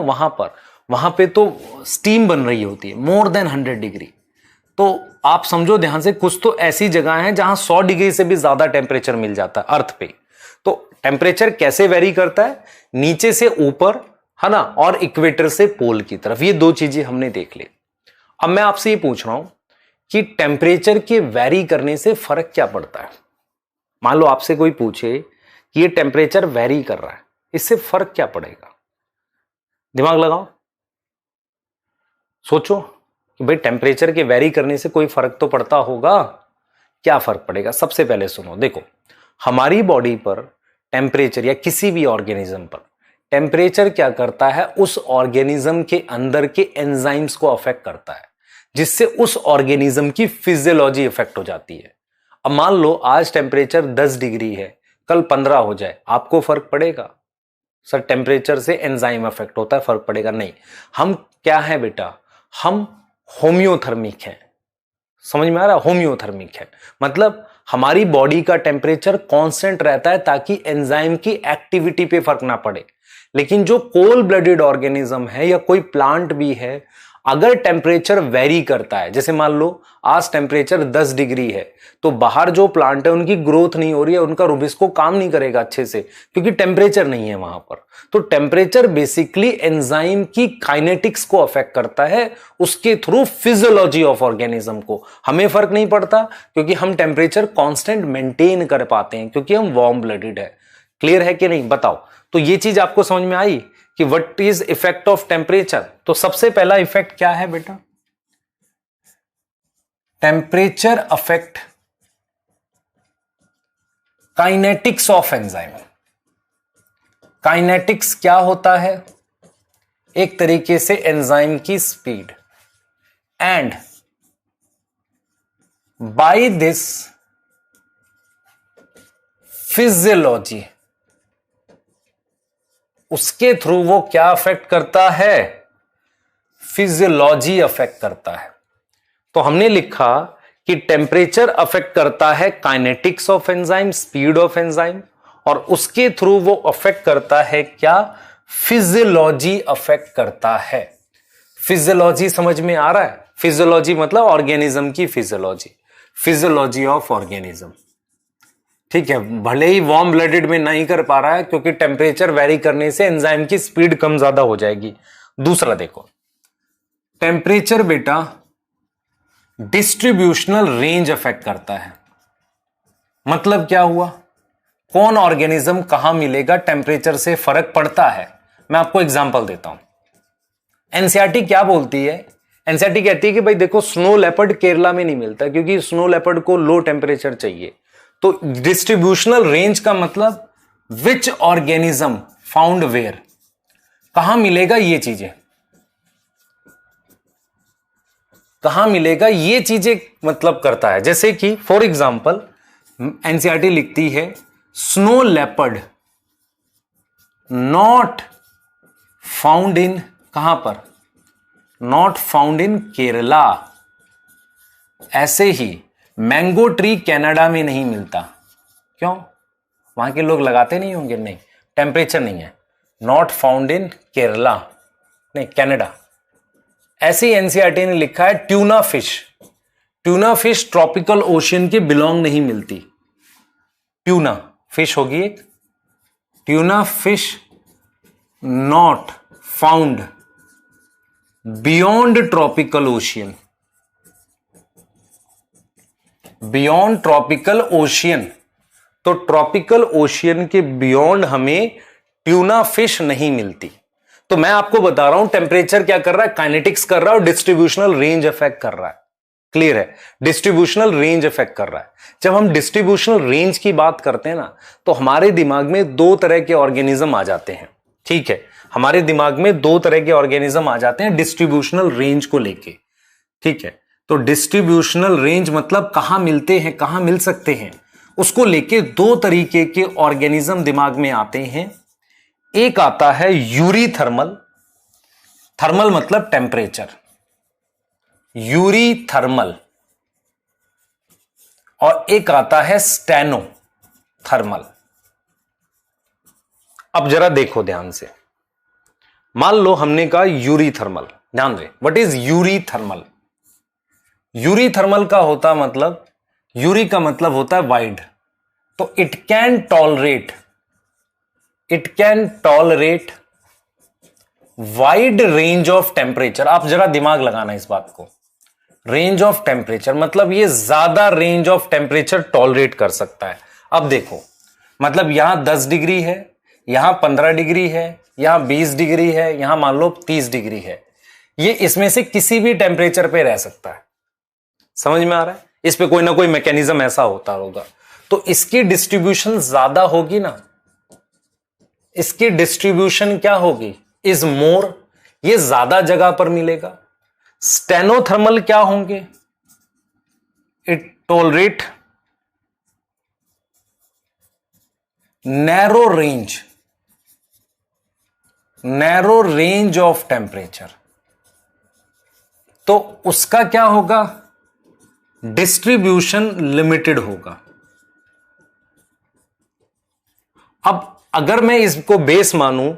वहां पे तो स्टीम बन रही होती है मोर देन 100 डिग्री। तो आप समझो ध्यान से, कुछ तो ऐसी जगह है जहां 100 डिग्री से भी ज्यादा टेम्परेचर मिल जाता है अर्थ पे। तो टेम्परेचर कैसे वेरी करता है, नीचे से ऊपर, है ना, और इक्वेटर से पोल की तरफ। ये दो चीजें हमने देख ली। अब मैं आपसे ये पूछ रहा हूं कि टेम्परेचर के वेरी करने से फर्क क्या पड़ता है। मान लो आपसे कोई पूछे कि ये टेम्परेचर वेरी कर रहा है, इससे फर्क क्या पड़ेगा? दिमाग लगाओ, सोचो कि भाई टेम्परेचर के वेरी करने से कोई फर्क तो पड़ता होगा। क्या फर्क पड़ेगा? सबसे पहले सुनो, देखो, हमारी बॉडी पर टेम्परेचर या किसी भी ऑर्गेनिज्म पर टेम्परेचर क्या करता है, उस ऑर्गेनिज्म के अंदर के एंजाइम्स को अफेक्ट करता है, जिससे उस ऑर्गेनिज्म की फिजियोलॉजी इफेक्ट हो जाती है। अब मान लो आज टेम्परेचर 10 डिग्री है, कल 15 हो जाए, आपको फर्क पड़ेगा? सर टेम्परेचर से एंजाइम अफेक्ट होता है, फर्क पड़ेगा नहीं। हम क्या है बेटा, हम होम्योथर्मिक हैं। समझ में आ रहा है? होम्योथर्मिक है मतलब हमारी बॉडी का टेम्परेचर कांस्टेंट रहता है ताकि एंजाइम की एक्टिविटी पे फर्क ना पड़े। लेकिन जो कोल्ड ब्लडेड ऑर्गेनिज्म है या कोई प्लांट भी है, अगर टेम्परेचर वेरी करता है, जैसे मान लो आज टेम्परेचर 10 डिग्री है, तो बाहर जो प्लांट है उनकी ग्रोथ नहीं हो रही है, उनका रुबिस्को काम नहीं करेगा अच्छे से, क्योंकि टेम्परेचर नहीं है वहां पर। तो टेम्परेचर बेसिकली एंजाइम की काइनेटिक्स को अफेक्ट करता है, उसके थ्रू फिजियोलॉजी ऑफ ऑर्गेनिज्म को। हमें फर्क नहीं पड़ता, क्योंकि हम टेम्परेचर कांस्टेंट मेंटेन कर पाते हैं, क्योंकि हम वार्म ब्लडेड है। क्लियर है कि नहीं, बताओ। तो ये चीज आपको समझ में आई कि what is effect of temperature. तो सबसे पहला इफेक्ट क्या है बेटा, temperature affect kinetics of enzyme. Kinetics क्या होता है, एक तरीके से एंजाइम की speed. And by this physiology, उसके थ्रू वो क्या अफेक्ट करता है, फिजियोलॉजी अफेक्ट करता है। तो हमने लिखा कि टेम्परेचर अफेक्ट करता है kinetics of enzyme, speed of enzyme, और उसके थ्रू वो अफेक्ट करता है क्या, फिजियोलॉजी अफेक्ट करता है। फिजियोलॉजी समझ में आ रहा है, फिजियोलॉजी मतलब ऑर्गेनिज्म की फिजियोलॉजी, फिजियोलॉजी ऑफ ऑर्गेनिज्म। ठीक है, भले ही वार्म ब्लडेड में नहीं कर पा रहा है, क्योंकि टेम्परेचर वेरी करने से एंजाइम की स्पीड कम ज्यादा हो जाएगी। दूसरा देखो, टेम्परेचर बेटा डिस्ट्रीब्यूशनल रेंज अफेक्ट करता है। मतलब क्या हुआ, कौन ऑर्गेनिज्म कहां मिलेगा, टेम्परेचर से फर्क पड़ता है। मैं आपको एग्जांपल देता हूं। एनसीईआरटी क्या बोलती है, एनसीईआरटी कहती है कि भाई देखो, स्नो लेपर्ड केरला में नहीं मिलता, क्योंकि स्नो लेपर्ड को लो टेम्परेचर चाहिए। तो डिस्ट्रीब्यूशनल रेंज का मतलब विच ऑर्गेनिज्म फाउंड वेयर, कहां मिलेगा, ये चीजें कहां मिलेगा, ये चीजें मतलब करता है। जैसे कि फॉर एग्जांपल एनसीईआरटी लिखती है snow leopard not found in, कहां पर, नॉट फाउंड इन केरला। ऐसे ही मैंगो ट्री कनाडा में नहीं मिलता, क्यों, वहां के लोग लगाते नहीं होंगे, नहीं, टेम्परेचर नहीं है। नॉट फाउंड इन केरला, नहीं, कनाडा। ऐसे ही एनसीईआरटी ने लिखा है tuna fish, tuna fish tropical ocean के बिलोंग नहीं मिलती। ट्यूना फिश होगी एक, tuna fish not found beyond tropical ocean, beyond tropical ocean. तो ट्रॉपिकल ओशियन के बियॉन्ड हमें ट्यूना फिश नहीं मिलती। तो मैं आपको बता रहा हूं टेम्परेचर क्या कर रहा है, काइनेटिक्स कर रहा है और डिस्ट्रीब्यूशनल रेंज इफेक्ट कर रहा है। क्लियर है, डिस्ट्रीब्यूशनल रेंज इफेक्ट कर रहा है। जब हम डिस्ट्रीब्यूशनल रेंज की बात करते हैं ना, तो हमारे दिमाग में दो तरह के ऑर्गेनिज्म आ जाते हैं। ठीक है, हमारे दिमाग में दो तरह के ऑर्गेनिज्म आ जाते हैं डिस्ट्रीब्यूशनल रेंज को लेके। ठीक है, तो डिस्ट्रीब्यूशनल रेंज मतलब कहां मिलते हैं, कहां मिल सकते हैं, उसको लेके दो तरीके के ऑर्गेनिज्म दिमाग में आते हैं। एक आता है यूरी थर्मल, थर्मल मतलब टेम्परेचर, यूरी थर्मल, और एक आता है स्टेनो थर्मल। अब जरा देखो ध्यान से, मान लो हमने कहा यूरी थर्मल, ध्यान दे, what is eurythermal. Eurythermal का होता मतलब, यूरी का मतलब होता है वाइड, तो it can tolerate wide range of temperature. आप जरा दिमाग लगाना इस बात को, रेंज ऑफ टेम्परेचर मतलब ये ज्यादा रेंज ऑफ टेम्परेचर टॉलरेट कर सकता है। अब देखो, मतलब यहां 10 डिग्री है, यहां 15 डिग्री है, यहां 20 डिग्री है, यहां मान लो 30 डिग्री है, ये इसमें से किसी भी टेम्परेचर पे रह सकता है। समझ में आ रहा है, इस पे कोई ना कोई मैकेनिज्म ऐसा होता होगा। तो इसकी डिस्ट्रीब्यूशन ज्यादा होगी ना, इसकी डिस्ट्रीब्यूशन क्या होगी, इज मोर, ये ज्यादा जगह पर मिलेगा। स्टेनोथर्मल क्या होंगे, it tolerate narrow range of temperature. तो उसका क्या होगा, डिस्ट्रीब्यूशन लिमिटेड होगा। अब अगर मैं इसको बेस मानूं,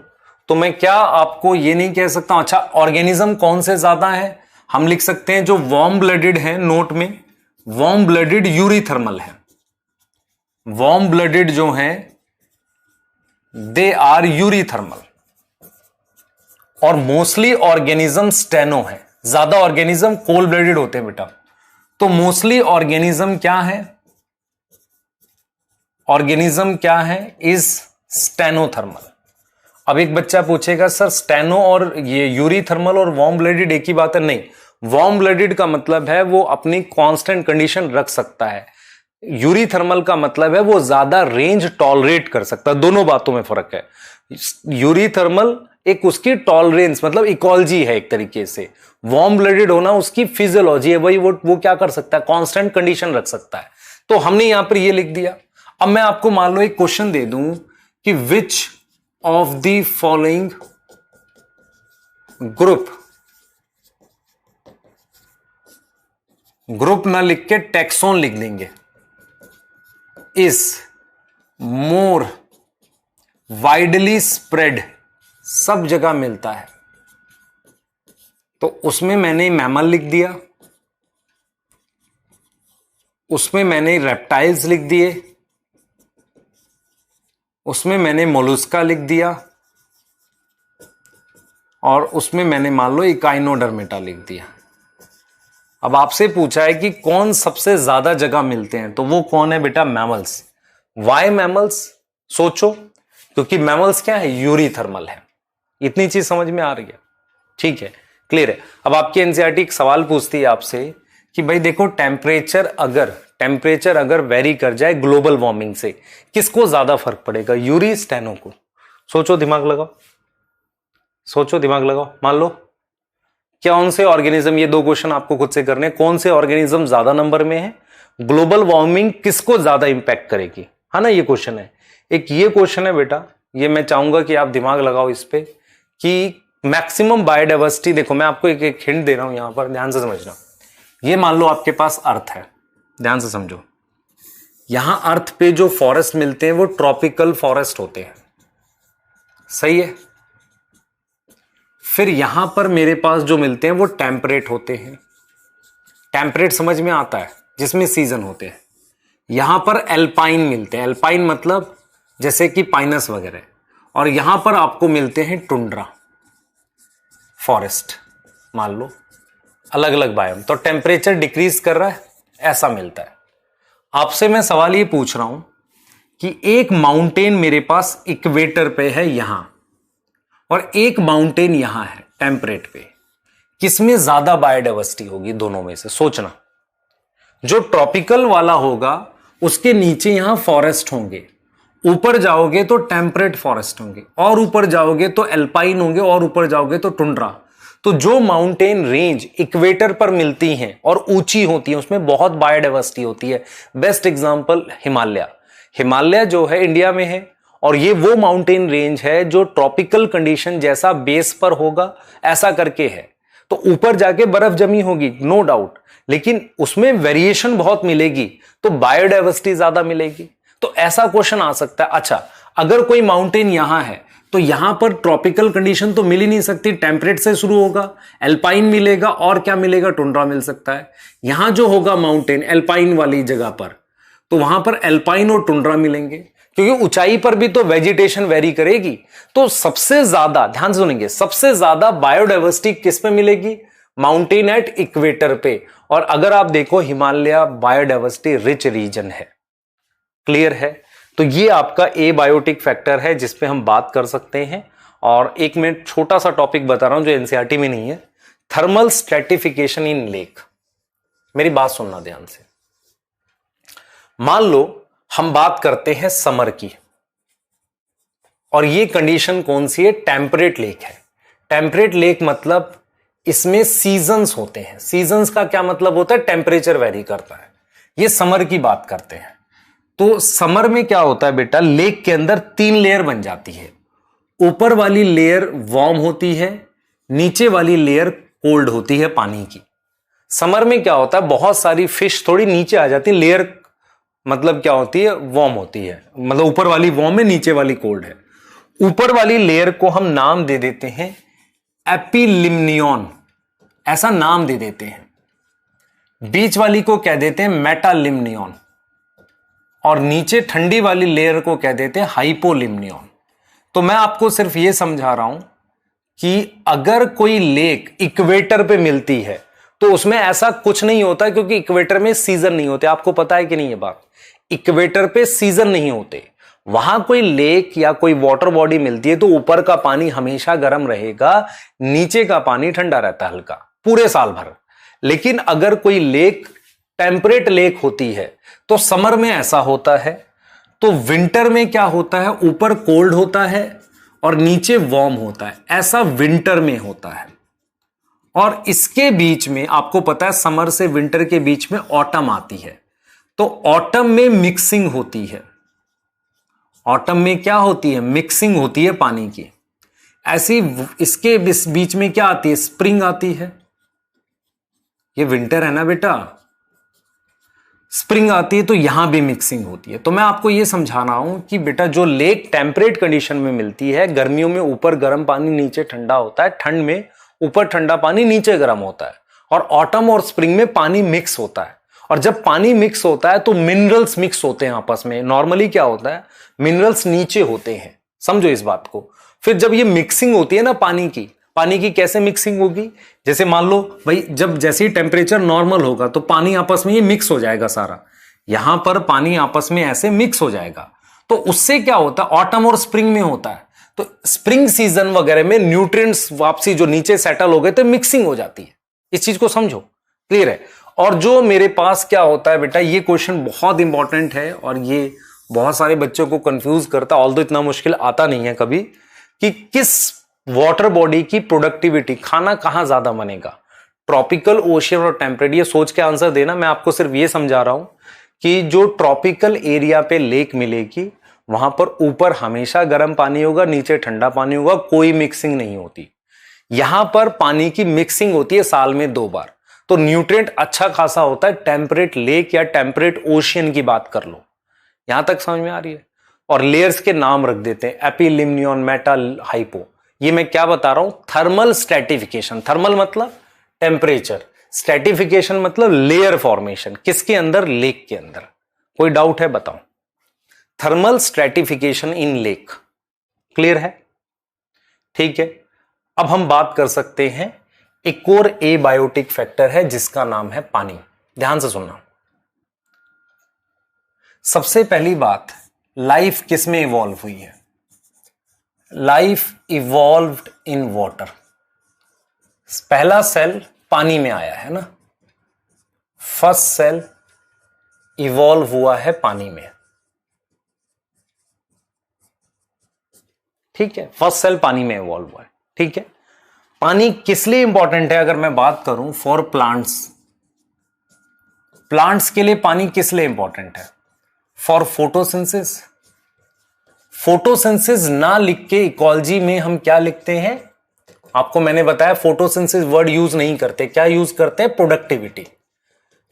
तो मैं क्या आपको ये नहीं कह सकता। अच्छा, ऑर्गेनिज्म कौन से ज्यादा है, हम लिख सकते हैं जो वार्म ब्लडेड है, नोट में वार्म ब्लडेड यूरीथर्मल है। वार्म ब्लडेड जो है दे आर यूरीथर्मल, और मोस्टली ऑर्गेनिज्म स्टेनो है। ज्यादा ऑर्गेनिज्म कोल्ड ब्लडेड होते हैं बेटा। तो मोस्टली ऑर्गेनिज्म क्या है, ऑर्गेनिज्म क्या है, इज स्टेनोथर्मल। अब एक बच्चा पूछेगा सर स्टेनो और ये यूरीथर्मल और वार्म ब्लडेड एक ही बात है? नहीं, वार्म ब्लडेड का मतलब है वो अपनी कांस्टेंट कंडीशन रख सकता है, यूरीथर्मल का मतलब है वो ज्यादा रेंज टॉलरेट कर सकता है। दोनों बातों में फर्क है। यूरीथर्मल एक उसकी टॉलरेंस मतलब इकोलॉजी है एक तरीके से, वार्म ब्लडेड होना उसकी फिजियोलॉजी है, वही वो क्या कर सकता है, कांस्टेंट कंडीशन रख सकता है। तो हमने यहां पर ये लिख दिया। अब मैं आपको मान लो एक क्वेश्चन दे दूं कि which of the following group ना लिख के टैक्सोन लिख देंगे, इज मोर वाइडली स्प्रेड, सब जगह मिलता है। तो उसमें मैंने मैमल लिख दिया, उसमें मैंने रेप्टाइल्स लिख दिए, उसमें मैंने मोलुस्का लिख दिया, और उसमें मैंने मान लो इकाइनोडर्मेटा लिख दिया। अब आपसे पूछा है कि कौन सबसे ज्यादा जगह मिलते हैं, तो वो कौन है बेटा, मैमल्स। वाई मैमल्स, सोचो, क्योंकि मैमल्स क्या है, यूरीथर्मल है। इतनी चीज समझ में आ रही है? ठीक है, क्लियर है। अब आपकी एनसीईआरटी एक सवाल पूछती है आपसे कि भाई देखो टेम्परेचर अगर वेरी कर जाए ग्लोबल वार्मिंग से, किसको ज्यादा फर्क पड़ेगा, यूरी स्टेनो को? सोचो, दिमाग लगाओ, सोचो, दिमाग लगाओ। मान लो कौन से ऑर्गेनिज्म, ये दो क्वेश्चन आपको खुद से करने, कौन से ऑर्गेनिज्म ज्यादा नंबर में है, ग्लोबल वार्मिंग किसको ज्यादा इंपैक्ट करेगी, है ना, ये क्वेश्चन है। एक ये क्वेश्चन है बेटा, ये मैं चाहूंगा कि आप दिमाग लगाओ इस पे कि मैक्सिमम बायोडाइवर्सिटी। देखो मैं आपको एक हिंट दे रहा हूं यहां पर, ध्यान से समझना। ये मान लो आपके पास अर्थ है, ध्यान से समझो, यहां अर्थ पे जो फॉरेस्ट मिलते हैं वो ट्रॉपिकल फॉरेस्ट होते हैं, सही है। फिर यहां पर मेरे पास जो मिलते हैं वो टेम्परेट होते हैं। टेम्परेट समझ में आता है, जिसमें सीजन होते हैं। यहां पर एल्पाइन मिलते हैं, एल्पाइन मतलब जैसे कि पाइनस वगैरह, और यहां पर आपको मिलते हैं टुंड्रा फॉरेस्ट, मान लो अलग अलग बायोम। तो टेम्परेचर डिक्रीज कर रहा है, ऐसा मिलता है। आपसे मैं सवाल ये पूछ रहा हूं कि एक माउंटेन मेरे पास इक्वेटर पे है यहां, और एक माउंटेन यहां है टेम्परेट पे, किसमें ज्यादा बायोडाइवर्सिटी होगी दोनों में से? सोचना। जो ट्रॉपिकल वाला होगा उसके नीचे यहां फॉरेस्ट होंगे, ऊपर जाओगे तो टेम्परेट फॉरेस्ट होंगे, और ऊपर जाओगे तो एल्पाइन होंगे, और ऊपर जाओगे तो टुंड्रा। तो जो माउंटेन रेंज इक्वेटर पर मिलती हैं और ऊंची होती हैं उसमें बहुत बायोडाइवर्सिटी होती है। Best example Himalaya. हिमालय जो है इंडिया में है, और ये वो माउंटेन रेंज है जो ट्रॉपिकल कंडीशन जैसा बेस पर होगा, ऐसा करके है। तो ऊपर जाके बर्फ जमी होगी, नो डाउट, लेकिन उसमें वेरिएशन बहुत मिलेगी, तो बायोडाइवर्सिटी ज्यादा मिलेगी। तो ऐसा क्वेश्चन आ सकता है। अच्छा, अगर कोई माउंटेन यहां है तो यहां पर ट्रॉपिकल कंडीशन तो मिल ही नहीं सकती, टेम्परेट से शुरू होगा, एल्पाइन मिलेगा, और क्या मिलेगा, टुंड्रा मिल सकता है। यहां जो होगा माउंटेन एल्पाइन वाली जगह पर, तो वहां पर एल्पाइन और टुंड्रा मिलेंगे, क्योंकि ऊंचाई पर भी तो वेजिटेशन वेरी करेगी। तो सबसे ज्यादा, ध्यान सुनेंगे, सबसे ज्यादा बायोडाइवर्सिटी किस पे मिलेगी, माउंटेन एट इक्वेटर पे। और अगर आप देखो हिमालय बायोडाइवर्सिटी रिच रीजन है, क्लियर है। तो ये आपका ए बायोटिक फैक्टर है जिस पे हम बात कर सकते हैं। और एक मैं छोटा सा टॉपिक बता रहा हूं जो एनसीईआरटी में नहीं है, थर्मल स्ट्रेटिफिकेशन इन लेक। मेरी बात सुनना ध्यान से। मान लो हम बात करते हैं समर की, और ये कंडीशन कौन सी है, टेम्परेट लेक है। टेम्परेट लेक मतलब इसमें सीजन्स होते हैं। सीजन्स का क्या मतलब होता है, टेम्परेचर वेरी करता है। ये समर की बात करते हैं। तो समर में क्या होता है बेटा, लेक के अंदर 3 लेयर बन जाती है। ऊपर वाली लेयर वार्म होती है, नीचे वाली लेयर कोल्ड होती है पानी की। समर में क्या होता है, बहुत सारी फिश थोड़ी नीचे आ जाती है, लेयर मतलब क्या होती है, वार्म होती है, मतलब ऊपर वाली वार्म है, नीचे वाली कोल्ड है। ऊपर वाली लेयर को हम नाम दे देते हैं एपिलिम्नियन, ऐसा नाम दे देते हैं। बीच वाली को कह देते हैं मेटालिम्नियन, और नीचे ठंडी वाली लेयर को कह देते हैं हाइपोलिम्नियन। तो मैं आपको सिर्फ यह समझा रहा हूं कि अगर कोई लेक इक्वेटर पे मिलती है तो उसमें ऐसा कुछ नहीं होता, क्योंकि इक्वेटर में सीजन नहीं होते। आपको पता है कि नहीं ये बात? इक्वेटर पे सीजन नहीं होते। वहां कोई लेक या कोई वाटर बॉडी मिलती है तो ऊपर का पानी हमेशा गर्म रहेगा, नीचे का पानी ठंडा रहता है हल्का, पूरे साल भर। लेकिन अगर कोई लेक टेम्परेट लेक होती है तो समर में ऐसा होता है, तो विंटर में क्या होता है, ऊपर कोल्ड होता है और नीचे वार्म होता है। ऐसा विंटर में होता है। और इसके बीच में आपको पता है समर से विंटर के बीच में ऑटम आती है, तो ऑटम में मिक्सिंग होती है। ऑटम में क्या होती है? मिक्सिंग होती है पानी की। ऐसी इसके बीच में क्या आती है? स्प्रिंग आती है। ये विंटर है ना बेटा, स्प्रिंग आती है, तो यहां भी मिक्सिंग होती है। तो मैं आपको यह समझा रहा हूं कि बेटा जो लेक टेम्परेट कंडीशन में मिलती है, गर्मियों में ऊपर गर्म पानी नीचे ठंडा होता है, ठंड में ऊपर ठंडा पानी नीचे गर्म होता है, और ऑटम और स्प्रिंग में पानी मिक्स होता है। और जब पानी मिक्स होता है तो मिनरल्स मिक्स होते हैं आपस में। नॉर्मली क्या होता है, मिनरल्स नीचे होते हैं, समझो इस बात को। फिर जब ये मिक्सिंग होती है ना पानी की कैसे मिक्सिंग होगी? जैसे मान लो भाई, जब जैसे ही टेम्परेचर नॉर्मल होगा तो पानी आपस में ये मिक्स हो जाएगा सारा, यहां पर पानी आपस में ऐसे मिक्स हो जाएगा। तो उससे क्या होता है, ऑटम और स्प्रिंग में होता है, तो स्प्रिंग सीजन वगैरह में न्यूट्रिएंट्स वापसी जो नीचे सेटल हो गए तो मिक्सिंग हो जाती है। इस चीज को समझो, क्लियर है? और जो मेरे पास क्या होता है बेटा, ये क्वेश्चन बहुत इंपॉर्टेंट है और ये बहुत सारे बच्चों को कंफ्यूज करता है, ऑल्दो इतना मुश्किल आता नहीं है कभी, कि किस वाटर बॉडी की प्रोडक्टिविटी, खाना कहां ज्यादा बनेगा, ट्रॉपिकल, ओशियन और टेम्परेट। ये सोच के आंसर देना। मैं आपको सिर्फ ये समझा रहा हूं कि जो ट्रॉपिकल एरिया पे लेक मिलेगी वहां पर ऊपर हमेशा गर्म पानी होगा, नीचे ठंडा पानी होगा, कोई मिक्सिंग नहीं होती। यहां पर पानी की मिक्सिंग होती है साल में 2 बार, तो न्यूट्रिएंट अच्छा खासा होता है। टेम्परेट लेक या टेम्परेट ओशियन की बात कर लो, यहां तक समझ में आ रही है? और लेयर्स के नाम रख देते हैं, एपिलिम्नियन, मेटा, हाइपो। ये मैं क्या बता रहा हूं, थर्मल स्ट्रेटिफिकेशन। थर्मल मतलब टेम्परेचर, स्ट्रेटिफिकेशन मतलब लेयर फॉर्मेशन। किसके अंदर? लेक के अंदर। कोई डाउट है बताओ? थर्मल स्ट्रेटिफिकेशन इन लेक, क्लियर है? ठीक है। अब हम बात कर सकते हैं, एक और एबायोटिक फैक्टर है जिसका नाम है पानी। ध्यान से सुनना। सबसे पहली बात, लाइफ किस में इवॉल्व हुई है? Life evolved in water. पहला सेल पानी में आया है ना, फर्स्ट सेल इवॉल्व हुआ है पानी में। ठीक है, फर्स्ट सेल पानी में इवॉल्व हुआ है। ठीक है, पानी किस लिए इंपॉर्टेंट है? अगर मैं बात करूं फॉर प्लांट्स, प्लांट्स के लिए पानी किस लिए इंपॉर्टेंट है? For photosynthesis. फोटोसिंथेसिस ना लिख के इकोलॉजी में हम क्या लिखते हैं? आपको मैंने बताया फोटोसिंथेसिस वर्ड यूज नहीं करते, क्या यूज करते हैं? प्रोडक्टिविटी,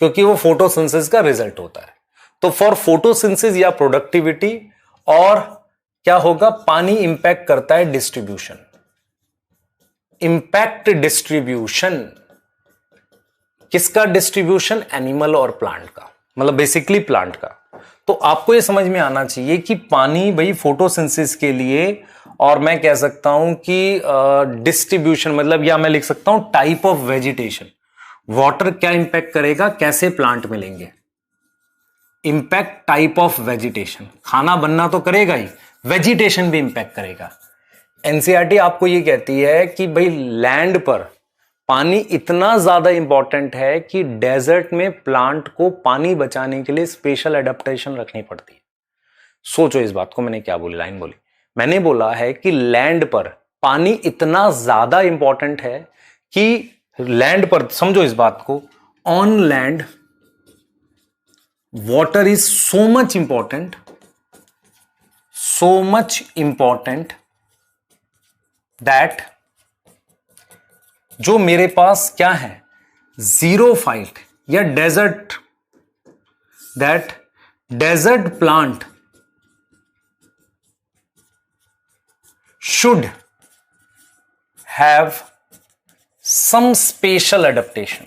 क्योंकि वो फोटोसिंथेसिस का रिजल्ट होता है। तो फॉर फोटोसिंथेसिस या प्रोडक्टिविटी। और क्या होगा? पानी इंपैक्ट करता है डिस्ट्रीब्यूशन। इंपैक्ट डिस्ट्रीब्यूशन किसका? डिस्ट्रीब्यूशन एनिमल और प्लांट का, मतलब बेसिकली प्लांट का। तो आपको यह समझ में आना चाहिए कि पानी भाई फोटोसिंथेसिस के लिए, और मैं कह सकता हूं कि डिस्ट्रीब्यूशन मतलब, या मैं लिख सकता हूं टाइप ऑफ वेजिटेशन। वाटर क्या इंपैक्ट करेगा, कैसे प्लांट मिलेंगे? Impact type of vegetation. खाना बनना तो करेगा ही, वेजिटेशन भी इंपैक्ट करेगा। एनसीईआरटी आपको यह कहती है कि भाई लैंड पर पानी इतना ज्यादा इंपॉर्टेंट है कि डेजर्ट में प्लांट को पानी बचाने के लिए स्पेशल एडेप्टेशन रखनी पड़ती है। सोचो इस बात को, मैंने क्या बोली, लाइन बोली। मैंने बोला है कि लैंड पर पानी इतना ज्यादा इंपॉर्टेंट है कि लैंड पर, समझो इस बात को, on land water is so much important that जो मेरे पास क्या है, जीरोफाइट या desert, that desert plant should have some special adaptation,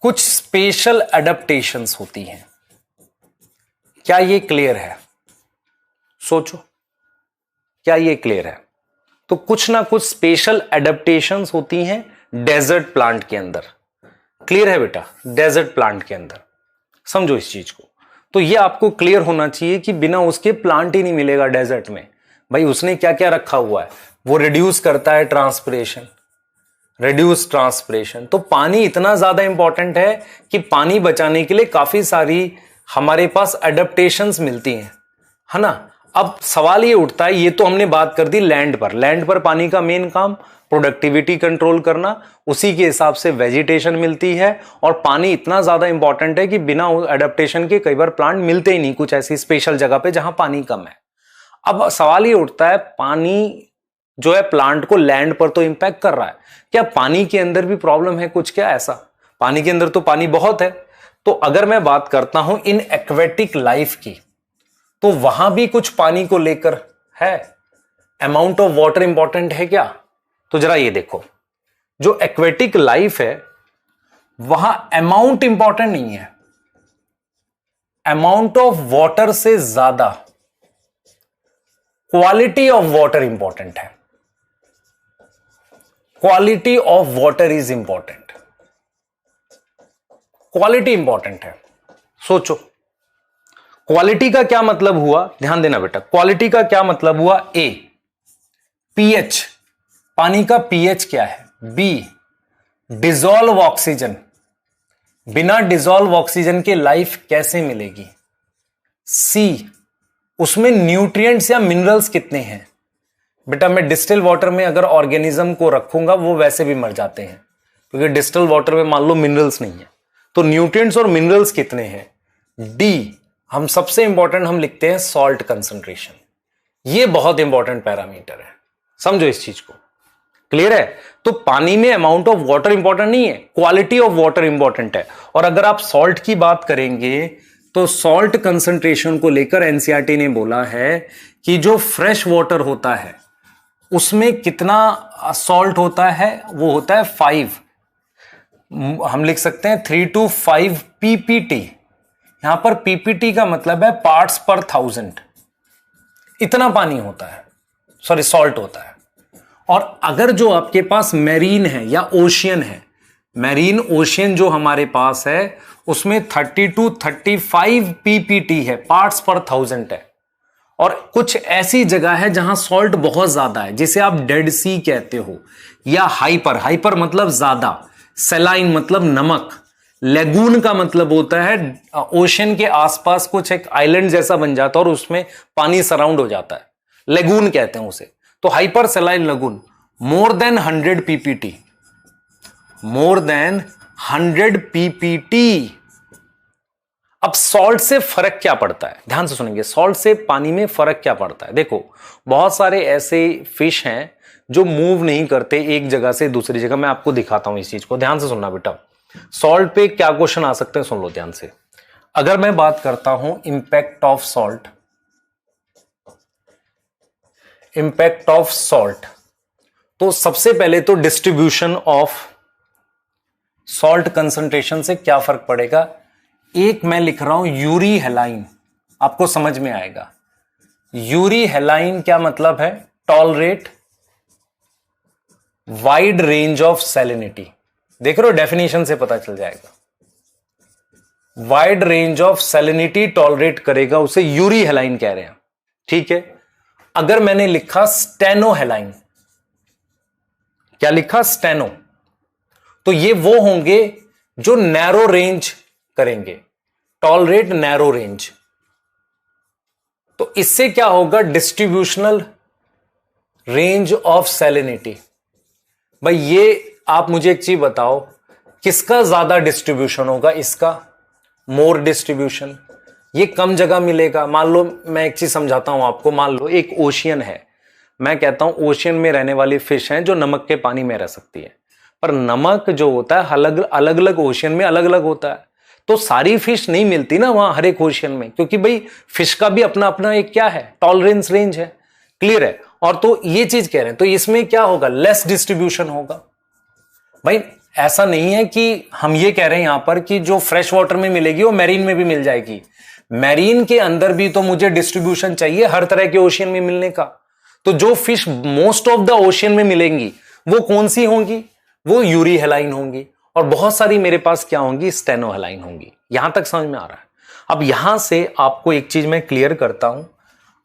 कुछ स्पेशल एडेप्टेशंस होती हैं। क्या ये क्लियर है? सोचो, क्या ये क्लियर है? तो कुछ ना कुछ स्पेशल एडेप्टेशंस होती हैं डेजर्ट प्लांट के अंदर। क्लियर है बेटा? डेजर्ट प्लांट के अंदर समझो इस चीज को। तो ये आपको क्लियर होना चाहिए कि बिना उसके प्लांट ही नहीं मिलेगा डेजर्ट में। भाई उसने क्या क्या रखा हुआ है? वो रिड्यूस करता है ट्रांसपिरेशन, रिड्यूस ट्रांसपिरेशन। तो पानी इतना ज्यादा इंपॉर्टेंट है कि पानी बचाने के लिए काफी सारी हमारे पास एडेप्टेशंस मिलती हैं, है ना। अब सवाल ये उठता है, ये तो हमने बात कर दी लैंड पर। लैंड पर पानी का मेन काम प्रोडक्टिविटी कंट्रोल करना, उसी के हिसाब से वेजिटेशन मिलती है। और पानी इतना ज्यादा इंपॉर्टेंट है कि बिना एडेप्टेशन के कई बार प्लांट मिलते ही नहीं, कुछ ऐसी स्पेशल जगह पे जहां पानी कम है। अब सवाल ये उठता है, पानी जो है प्लांट को लैंड पर तो इंपैक्ट कर रहा है, क्या पानी के अंदर भी प्रॉब्लम है कुछ? क्या ऐसा? पानी के अंदर तो पानी बहुत है। तो अगर मैं बात करता हूं इन एक्वेटिक लाइफ की, तो वहां भी कुछ पानी को लेकर है। अमाउंट ऑफ वाटर इंपॉर्टेंट है क्या? तो जरा ये देखो, जो एक्वेटिक लाइफ है वहां अमाउंट इंपॉर्टेंट नहीं है, अमाउंट ऑफ वाटर से ज्यादा क्वालिटी ऑफ वाटर इंपॉर्टेंट है। Quality of water is important, quality important है। सोचो, क्वालिटी का क्या मतलब हुआ? ध्यान देना बेटा, क्वालिटी का क्या मतलब हुआ? ए, पीएच, पानी का पीएच क्या है? बी, डिसॉल्व ऑक्सीजन, बिना डिसॉल्व ऑक्सीजन के लाइफ कैसे मिलेगी? सी, उसमें न्यूट्रिएंट्स या मिनरल्स कितने हैं? बेटा मैं डिस्टिल वाटर में अगर ऑर्गेनिज्म को रखूंगा वो वैसे भी मर जाते हैं, क्योंकि डिस्टिल वाटर में मान लो मिनरल्स नहीं है। तो न्यूट्रिएंट्स और मिनरल्स कितने हैं? डी, हम सबसे इंपॉर्टेंट हम लिखते हैं सॉल्ट कंसंट्रेशन। ये बहुत इंपॉर्टेंट पैरामीटर है, समझो इस चीज को। क्लियर है? तो पानी में अमाउंट ऑफ वाटर इंपॉर्टेंट नहीं है, क्वालिटी ऑफ वाटर इंपॉर्टेंट है। और अगर आप सॉल्ट की बात करेंगे तो सॉल्ट कंसंट्रेशन को लेकर एनसीईआरटी ने बोला है कि जो फ्रेश वाटर होता है उसमें कितना सॉल्ट होता है? वो होता है 5, हम लिख सकते हैं 3 to 5 पीपीटी। यहां पर पीपीटी का मतलब है पार्ट्स पर 1000, इतना पानी होता है, सॉरी सॉल्ट होता है। और अगर जो आपके पास मैरीन है या ओशियन है, मैरीन ओशियन जो हमारे पास है उसमें 30 to 35 पीपीटी है, पार्ट्स पर 1000 है। और कुछ ऐसी जगह है जहां सॉल्ट बहुत ज्यादा है, जिसे आप डेड सी कहते हो, या हाइपर, हाइपर मतलब ज्यादा, सेलाइन मतलब नमक, लेगून का मतलब होता है ओशन के आसपास कुछ एक आइलैंड जैसा बन जाता है और उसमें पानी सराउंड हो जाता है, लेगून कहते हैं उसे। तो hyper सेलाइन lagoon, more than 100 PPT, more than 100 PPT. अब सॉल्ट से फर्क क्या पड़ता है? ध्यान से सुनेंगे, सॉल्ट से पानी में फर्क क्या पड़ता है? देखो, बहुत सारे ऐसे फिश हैं जो मूव नहीं करते एक जगह से दूसरी जगह। मैं आपको दिखाता हूं इस चीज को, ध्यान से सुनना बेटा। सॉल्ट पे क्या क्वेश्चन आ सकते हैं, सुन लो ध्यान से। अगर मैं बात करता हूं impact of salt, impact of salt, तो सबसे पहले तो डिस्ट्रीब्यूशन ऑफ सॉल्ट कंसंट्रेशन से क्या फर्क पड़ेगा? एक मैं लिख रहा हूं यूरी हेलाइन, आपको समझ में आएगा। यूरी हेलाइन क्या मतलब है? Tolerate wide range of salinity. देख रहे हो, डेफिनेशन से पता चल जाएगा। Wide range of salinity tolerate करेगा, उसे यूरी हेलाइन कह रहे हैं, ठीक है। अगर मैंने लिखा स्टेनो हेलाइन, क्या लिखा? स्टेनो, तो ये वो होंगे जो नैरो रेंज करेंगे, टॉलरेट नैरो रेंज। तो इससे क्या होगा? Distributional range of salinity. भाई ये आप मुझे एक चीज बताओ, किसका ज्यादा डिस्ट्रीब्यूशन होगा? इसका मोर डिस्ट्रीब्यूशन। ये कम जगह मिलेगा। मान लो मैं एक चीज समझाता हूं आपको, मान लो एक ओशियन है, मैं कहता हूं ओशियन में रहने वाली फिश हैं जो नमक के पानी में रह सकती है, पर नमक जो होता है अलग अलग ओशियन में अलग अलग होता है। तो सारी फिश नहीं मिलती ना वहां हर एक ओशियन में, क्योंकि भाई फिश का भी अपना अपना एक क्या है? टॉलरेंस रेंज है। क्लियर है? और तो ये चीज कह रहे हैं, तो इसमें क्या होगा, लेस डिस्ट्रीब्यूशन होगा। भाई ऐसा नहीं है कि हम ये कह रहे हैं यहां पर कि जो फ्रेश वाटर में मिलेगी वो मैरीन में भी मिल जाएगी। मैरीन के अंदर भी तो मुझे डिस्ट्रीब्यूशन चाहिए हर तरह के ओशियन में मिलने का। तो जो fish most of the ocean में मिलेंगी वो कौन सी होंगी, वो यूरी हेलाइन होंगी, और बहुत सारी मेरे पास क्या होंगी, स्टेनो हेलाइन होंगी। यहां तक समझ में आ रहा है। अब यहां से आपको एक चीज मैं क्लियर करता हूं,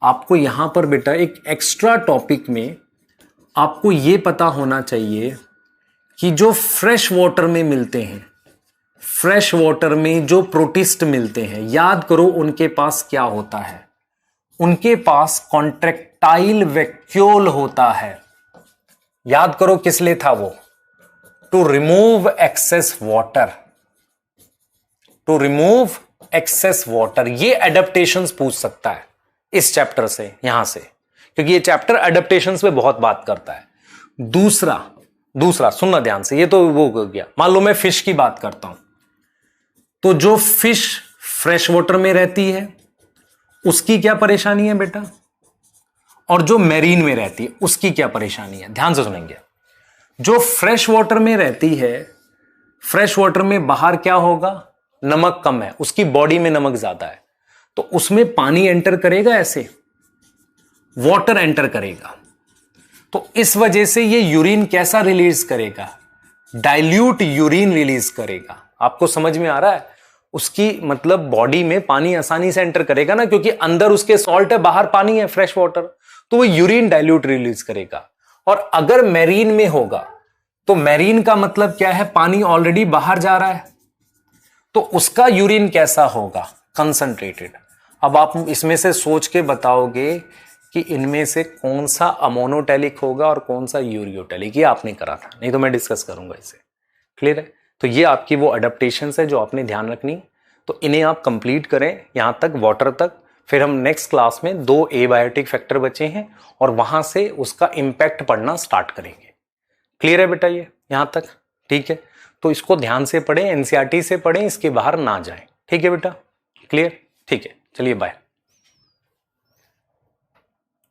आपको यहां पर बेटा एक एक्स्ट्रा टॉपिक में आपको यह पता होना चाहिए कि जो फ्रेश वाटर में मिलते हैं, फ्रेश वाटर में जो प्रोटिस्ट मिलते हैं, याद करो उनके पास क्या होता है, उनके पास कॉन्ट्रैक्टाइल वैक्यूल होता है। याद करो किस लिए था वो, to remove excess water, to remove excess water. ये एडेप्टेशंस पूछ सकता है इस चैप्टर से, यहां से, क्योंकि ये चैप्टर एडेप्टेशंस पे बहुत बात करता है। दूसरा सुनना ध्यान से, ये तो वो हो गया। मान लो मैं फिश की बात करता हूं, तो जो फिश फ्रेश वाटर में रहती है उसकी क्या परेशानी है बेटा, और जो मैरीन में रहती है उसकी क्या परेशानी है, ध्यान से सुनेंगे। जो फ्रेश वाटर में रहती है, फ्रेश वाटर में बाहर क्या होगा, नमक कम है, उसकी बॉडी में नमक ज्यादा है, तो उसमें पानी एंटर करेगा, ऐसे वाटर एंटर करेगा, तो इस वजह से ये यूरिन कैसा रिलीज करेगा, डाइल्यूट यूरिन रिलीज करेगा। आपको समझ में आ रहा है, उसकी मतलब बॉडी में पानी आसानी से एंटर करेगा ना, क्योंकि अंदर उसके सॉल्ट है, बाहर पानी है, फ्रेश वाटर, तो वो यूरिन डाइल्यूट रिलीज करेगा। और अगर मैरीन में होगा तो मैरीन का मतलब क्या है, पानी ऑलरेडी बाहर जा रहा है, तो उसका यूरिन कैसा होगा, कंसंट्रेटेड। अब आप इसमें से सोच के बताओगे कि इनमें से कौन सा अमोनोटैलिक होगा और कौन सा यूरियोटैलिक, ये आपने करा था, नहीं तो मैं डिस्कस करूंगा इसे। क्लियर है? तो ये आपकी वो अडेप्टेशंस है जो आपने ध्यान रखनी, तो इन्हें आप कंप्लीट करें यहां तक, वाटर तक। फिर हम नेक्स्ट क्लास में 2 एबायोटिक फैक्टर बचे हैं और वहां से उसका इंपैक्ट पढ़ना स्टार्ट करेंगे। क्लियर है बेटा ये यहां तक? ठीक है, तो इसको ध्यान से पढ़ें, एनसीईआरटी से पढ़ें, इसके बाहर ना जाएं। ठीक है बेटा, क्लियर? ठीक है, चलिए बाय।